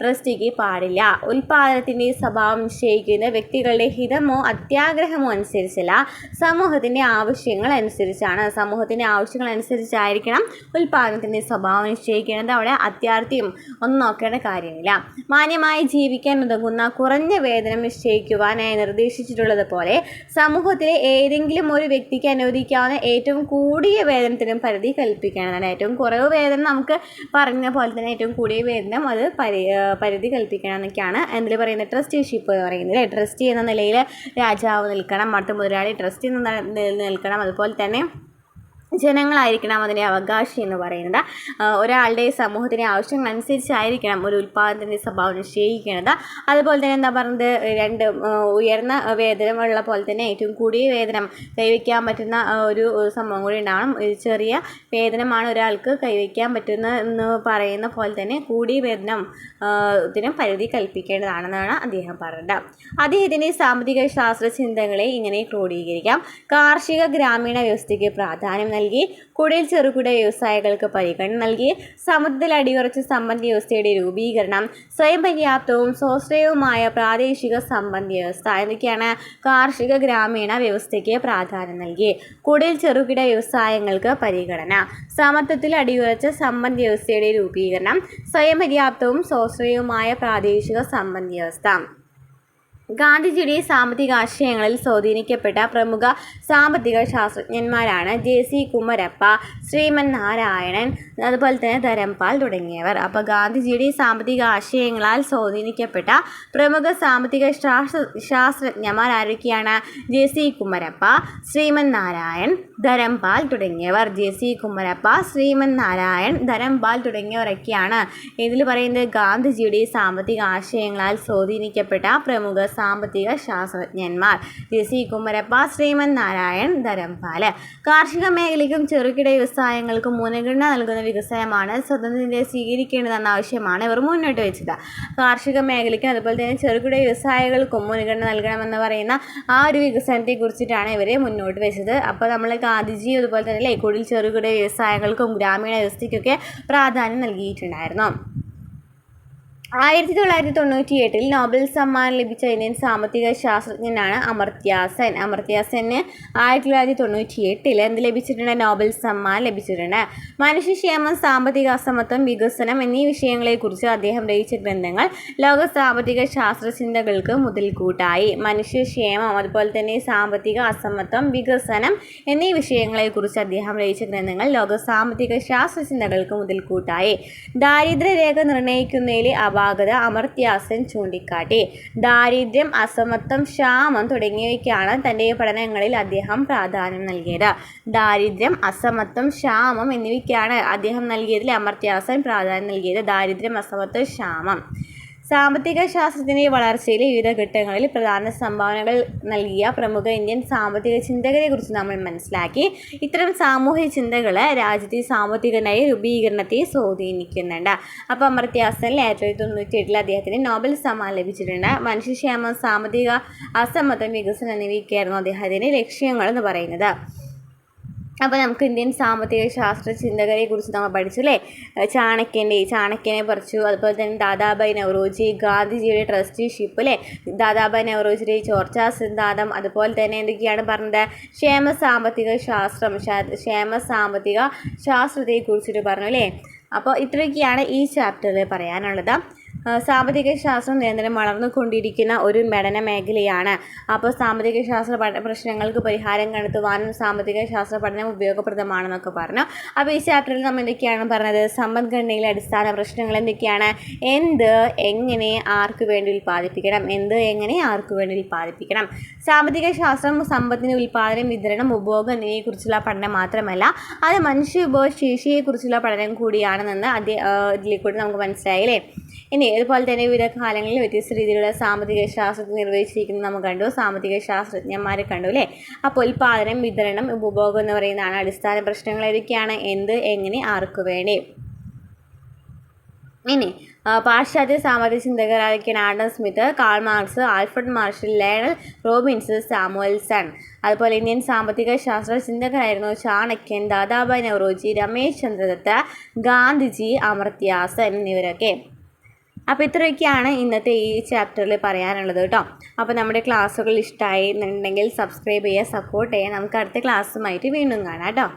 ട്രസ്റ്റിക്ക് പാടില്ല. ഉൽപാദനത്തിൻ്റെ സ്വഭാവം നിശ്ചയിക്കുന്ന വ്യക്തികളുടെ ഹിതമോ അത്യാഗ്രഹമോ അനുസരിച്ചല്ല, സമൂഹത്തിൻ്റെ ആവശ്യങ്ങൾ അനുസരിച്ചായിരിക്കണം ഉൽപാദനത്തിൻ്റെ സ്വഭാവം നിശ്ചയിക്കുന്നത്. അവിടെ അത്യാർത്ഥിയും ഒന്നും നോക്കേണ്ട കാര്യമില്ല. മാന്യമായി ജീവിക്കാൻ ഉതകുന്ന കുറഞ്ഞ വേതനം നിശ്ചയിക്കുവാനായി നിർദ്ദേശിച്ചിട്ടുള്ളത് പോലെ സമൂഹത്തിലെ ഏതെങ്കിലും ഒരു വ്യക്തിക്ക് അനുവദിക്കാവുന്ന ഏറ്റവും കൂടിയ വേതനത്തിനും പരിധി കൽപ്പിക്കേണ്ടതാണ്. ഏറ്റവും കുറവ് വേതനം നമുക്ക് പറഞ്ഞ പോലെ തന്നെ ഏറ്റവും കൂടിയ വേതനം അത് പരിധി കൽപ്പിക്കണം എന്നൊക്കെയാണ് എന്തിൽ പറയുന്നത്? ട്രസ്റ്റിഷിപ്പ് എന്ന് പറയുന്നത്. ട്രസ്റ്റി എന്ന നിലയിൽ രാജാവ് നിൽക്കണം, അടുത്ത മുതലാളി ട്രസ്റ്റ് നിൽക്കണം, അതുപോലെ തന്നെ ജനങ്ങളായിരിക്കണം അതിൻ്റെ അവകാശി എന്ന് പറയുന്നത്. ഒരാളുടെ സമൂഹത്തിൻ്റെ ആവശ്യങ്ങൾ അനുസരിച്ചായിരിക്കണം ഒരു ഉൽപ്പാദനത്തിൻ്റെ സ്വഭാവം നിശ്ചയിക്കുന്നത്. അതുപോലെ തന്നെ എന്താ പറയുന്നത്? ഉയർന്ന വേതനമുള്ള പോലെ തന്നെ ഏറ്റവും കൂടിയ വേതനം കൈവയ്ക്കാൻ പറ്റുന്ന ഒരു സംഭവം കൂടി ഉണ്ടാവണം. ചെറിയ വേതനമാണ് ഒരാൾക്ക് കൈവയ്ക്കാൻ പറ്റുന്ന എന്ന് പറയുന്ന പോലെ തന്നെ കൂടിയ വേതനം ത്തിനും പരിധി കൽപ്പിക്കേണ്ടതാണെന്നാണ് അദ്ദേഹം പറഞ്ഞത്. അദ്ദേഹത്തിൻ്റെ സാമ്പത്തിക ശാസ്ത്ര ചിന്തകളെ ഇങ്ങനെ ക്രോഡീകരിക്കാം. കാർഷിക ഗ്രാമീണ വ്യവസ്ഥയ്ക്ക് പ്രാധാന്യം നൽകി, കുടിൽ ചെറുകിട വ്യവസായികൾക്ക് പരിഗണന നൽകി, സമുദ്രത്തിൽ അടിയുറച്ച സമ്പദ് വ്യവസ്ഥയുടെ രൂപീകരണം, സ്വയം പര്യാപ്തവും സ്വാശ്രയവുമായ പ്രാദേശിക സമ്പദ് വ്യവസ്ഥ. എന്തൊക്കെയാണ്? കാർഷിക ഗ്രാമീണ വ്യവസ്ഥയ്ക്ക് പ്രാധാന്യം നൽകി, കുടിൽ ചെറുകിട വ്യവസായങ്ങൾക്ക് പരിഗണന, സമത്വത്തിൽ അടിയുറച്ച സമ്പദ് വ്യവസ്ഥയുടെ രൂപീകരണം, സ്വയം പര്യാപ്തവും സ്വാശ്രയവുമായ പ്രാദേശിക സമ്പദ് വ്യവസ്ഥ. ഗാന്ധിജിയുടെ സാമ്പത്തിക ആശയങ്ങളിൽ സ്വാധീനിക്കപ്പെട്ട പ്രമുഖ സാമ്പത്തിക ശാസ്ത്രജ്ഞന്മാരാണ് JC കുമരപ്പ, ശ്രീമൻ നാരായണൻ, അതുപോലെ തന്നെ ധരംപാൽ തുടങ്ങിയവർ. അപ്പോൾ ഗാന്ധിജിയുടെ സാമ്പത്തിക ആശയങ്ങളാൽ സ്വാധീനിക്കപ്പെട്ട പ്രമുഖ സാമ്പത്തിക ശാസ്ത്രജ്ഞന്മാർ ആരൊക്കെയാണ്? JC കുമരപ്പ, ശ്രീമൻ നാരായൺ, ധരംപാൽ തുടങ്ങിയവർ. JC കുമരപ്പ, ശ്രീമൻ നാരായൺ, ധരംപാൽ തുടങ്ങിയവരൊക്കെയാണ് ഇതിൽ പറയുന്നത് ഗാന്ധിജിയുടെ സാമ്പത്തിക ആശയങ്ങളാൽ സ്വാധീനിക്കപ്പെട്ട പ്രമുഖ സാമ്പത്തിക ശാസ്ത്രജ്ഞന്മാർ. JC കുമരപ്പ, ശ്രീമൻ നാരായൺ, ധരംപാൽ. കാർഷിക മേഖലയ്ക്കും ചെറുകിട വ്യവസായങ്ങൾക്കും മുൻഗണന നൽകുന്ന വികസനമാണ് സ്വതന്ത്ര ഇന്ത്യ സ്വീകരിക്കേണ്ടതെന്ന ആവശ്യമാണ് ഇവർ മുന്നോട്ട് വെച്ചത്. കാർഷിക മേഖലയ്ക്കും അതുപോലെ തന്നെ ചെറുകിട വ്യവസായികൾക്കും മുൻഗണന നൽകണമെന്ന് പറയുന്ന ആ ഒരു വികസനത്തെ കുറിച്ചിട്ടാണ് ഇവർ മുന്നോട്ട് വെച്ചത്. അപ്പോൾ നമ്മൾ ഗാന്ധിജി അതുപോലെ തന്നെ കൂടുതൽ ചെറുകിട വ്യവസായങ്ങൾക്കും ഗ്രാമീണ വ്യവസ്ഥയ്ക്കൊക്കെ പ്രാധാന്യം നൽകിയിട്ടുണ്ടായിരുന്നു. 1998 നോബൽ സമ്മാനം ലഭിച്ച ഇന്ത്യൻ സാമ്പത്തിക ശാസ്ത്രജ്ഞനാണ് അമർത്യ സെൻ. അമർത്യ സെന് 1998 എന്ത് ലഭിച്ചിട്ടുണ്ട്? നോബൽ സമ്മാനം ലഭിച്ചിട്ടുണ്ട്. മനുഷ്യക്ഷേമം, സാമ്പത്തിക അസമത്വം, വികസനം എന്നീ വിഷയങ്ങളെക്കുറിച്ച് അദ്ദേഹം രചിച്ച ഗ്രന്ഥങ്ങൾ ലോക സാമ്പത്തിക ശാസ്ത്ര ചിന്തകൾക്ക് മുതൽക്കൂട്ടായി. മനുഷ്യക്ഷേമം, അതുപോലെ തന്നെ സാമ്പത്തിക അസമത്വം, വികസനം എന്നീ വിഷയങ്ങളെക്കുറിച്ച് അദ്ദേഹം രചിച്ച ഗ്രന്ഥങ്ങൾ ലോക സാമ്പത്തിക ശാസ്ത്ര ചിന്തകൾക്ക് മുതൽക്കൂട്ടായി. ദാരിദ്ര്യരേഖ നിർണ്ണയിക്കുന്നതിലെ അമർത്യ സെൻ ചൂണ്ടിക്കാട്ടി. ദാരിദ്ര്യം, അസമത്വം, ക്ഷാമം തുടങ്ങിയവയ്ക്കാണ് തൻ്റെ പഠനങ്ങളിൽ അദ്ദേഹം പ്രാധാന്യം നൽകിയത്. ദാരിദ്ര്യം, അസമത്വം, ക്ഷാമം എന്നിവയ്ക്കാണ് അദ്ദേഹം നൽകിയതിൽ അമർത്യ സെൻ പ്രാധാന്യം നൽകിയത്. ദാരിദ്ര്യം, അസമത്വം, ക്ഷാമം. സാമ്പത്തിക ശാസ്ത്രത്തിൻ്റെ വളർച്ചയിലെ വിവിധ ഘട്ടങ്ങളിൽ പ്രധാന സംഭാവനകൾ നൽകിയ പ്രമുഖ ഇന്ത്യൻ സാമ്പത്തിക ചിന്തകരെക്കുറിച്ച് നമ്മൾ മനസ്സിലാക്കി. ഇത്തരം സാമൂഹ്യ ചിന്തകൾ രാജ്യത്തെ സാമ്പത്തിക നയ രൂപീകരണത്തെ സ്വാധീനിക്കുന്നുണ്ട്. അപ്പോൾ അമർത്യ സെൻ 1998 അദ്ദേഹത്തിന് നോബൽ സമ്മാനം ലഭിച്ചിട്ടുണ്ട്. മനുഷ്യക്ഷേമം, സാമ്പത്തിക അസമത്വം, വികസനം എന്നിവയൊക്കെയായിരുന്നു അദ്ദേഹത്തിൻ്റെ ലക്ഷ്യങ്ങൾ എന്ന് പറയുന്നത്. അപ്പോൾ നമുക്ക് ഇന്ത്യൻ സാമ്പത്തിക ശാസ്ത്ര ചിന്തകരെ കുറിച്ച് നമ്മൾ പഠിച്ചു അല്ലേ? ചാണക്യനെ പറിച്ചു. അതുപോലെ തന്നെ ദാദാഭായ് നവറോജി, ഗാന്ധിജിയുടെ ട്രസ്റ്റിഷിപ്പ് അല്ലേ? ദാദാഭായ് നവറോജിയുടെ ചോർച്ചാ സിദ്ധാന്തം, അതുപോലെ തന്നെ എന്തൊക്കെയാണ് പറഞ്ഞത്? ക്ഷേമ സാമ്പത്തിക ശാസ്ത്രത്തെക്കുറിച്ചിട്ട് പറഞ്ഞു അല്ലേ? അപ്പോൾ ഇത്രയൊക്കെയാണ് ഈ ചാപ്റ്ററിൽ പറയാനുള്ളത്. സാമ്പത്തിക ശാസ്ത്രം നിരന്തരം വളർന്നുകൊണ്ടിരിക്കുന്ന ഒരു പഠന മേഖലയാണ്. അപ്പോൾ സാമ്പത്തിക ശാസ്ത്ര പ്രശ്നങ്ങൾക്ക് പരിഹാരം കണ്ടെത്തുവാനും സാമ്പത്തിക ശാസ്ത്ര പഠനം ഉപയോഗപ്രദമാണെന്നൊക്കെ പറഞ്ഞു. അപ്പോൾ ഈ ചാപ്റ്ററിൽ നമ്മൾ എന്തൊക്കെയാണ് പറഞ്ഞത്? സമ്പദ്ഘടനയിലെ അടിസ്ഥാന പ്രശ്നങ്ങൾ എന്തൊക്കെയാണ്? എന്ത്, എങ്ങനെ, ആർക്ക് വേണ്ടി ഉൽപ്പാദിപ്പിക്കണം? എന്ത്, എങ്ങനെ, ആർക്ക് വേണ്ടി ഉൽപ്പാദിപ്പിക്കണം? സാമ്പത്തിക ശാസ്ത്രം സമ്പത്തിൻ്റെ ഉൽപ്പാദനം, വിതരണം, ഉപഭോഗം എന്നിവയെക്കുറിച്ചുള്ള പഠനം മാത്രമല്ല, അത് മനുഷ്യ വിഭവശേഷിയെക്കുറിച്ചുള്ള പഠനം കൂടിയാണെന്ന് ഇതിൽ കൂടി നമുക്ക് മനസ്സിലായില്ലേ? ഇനി അതുപോലെ തന്നെ വിവിധ കാലങ്ങളിൽ വ്യത്യസ്ത രീതിയിലുള്ള സാമ്പത്തിക ശാസ്ത്രത്തിൽ നിർവഹിച്ചിരിക്കുന്നത് നമ്മൾ കണ്ടു. സാമ്പത്തിക ശാസ്ത്രജ്ഞന്മാരെ കണ്ടു അല്ലേ? അപ്പോൾ ഉൽപ്പാദനം, വിതരണം, ഉപഭോഗം എന്ന് പറയുന്നതാണ് അടിസ്ഥാന പ്രശ്നങ്ങൾ. ഏതൊക്കെയാണ്? എന്ത്, എങ്ങനെ, ആർക്ക് വേണ്ടി. ഇനി പാശ്ചാത്യ സാമ്പത്തിക ചിന്തകരായിരിക്കുന്ന Adam Smith, Karl Marx, Alfred Marshall, Lionel Robbins, Samuelson. അതുപോലെ ഇന്ത്യൻ സാമ്പത്തിക ശാസ്ത്ര ചിന്തകരായിരുന്നു ചാണക്യൻ, ദാദാഭായ് നവറോജി, രമേശ് ചന്ദ്രദത്ത്, ഗാന്ധിജി, അമർത്യ സെൻ എന്നിവരൊക്കെ. അപ്പോൾ ഇത്രയൊക്കെയാണ് ഇന്നത്തെ ഈ ചാപ്റ്ററിൽ പറയാനുള്ളത് കേട്ടോ. അപ്പോൾ നമ്മുടെ ക്ലാസ്സുകൾ ഇഷ്ടമായി എന്നുണ്ടെങ്കിൽ സബ്സ്ക്രൈബ് ചെയ്യുക, സപ്പോർട്ട് ചെയ്യുക. നമുക്ക് അടുത്ത ക്ലാസ്സുമായിട്ട് വീണ്ടും കാണാം കേട്ടോ.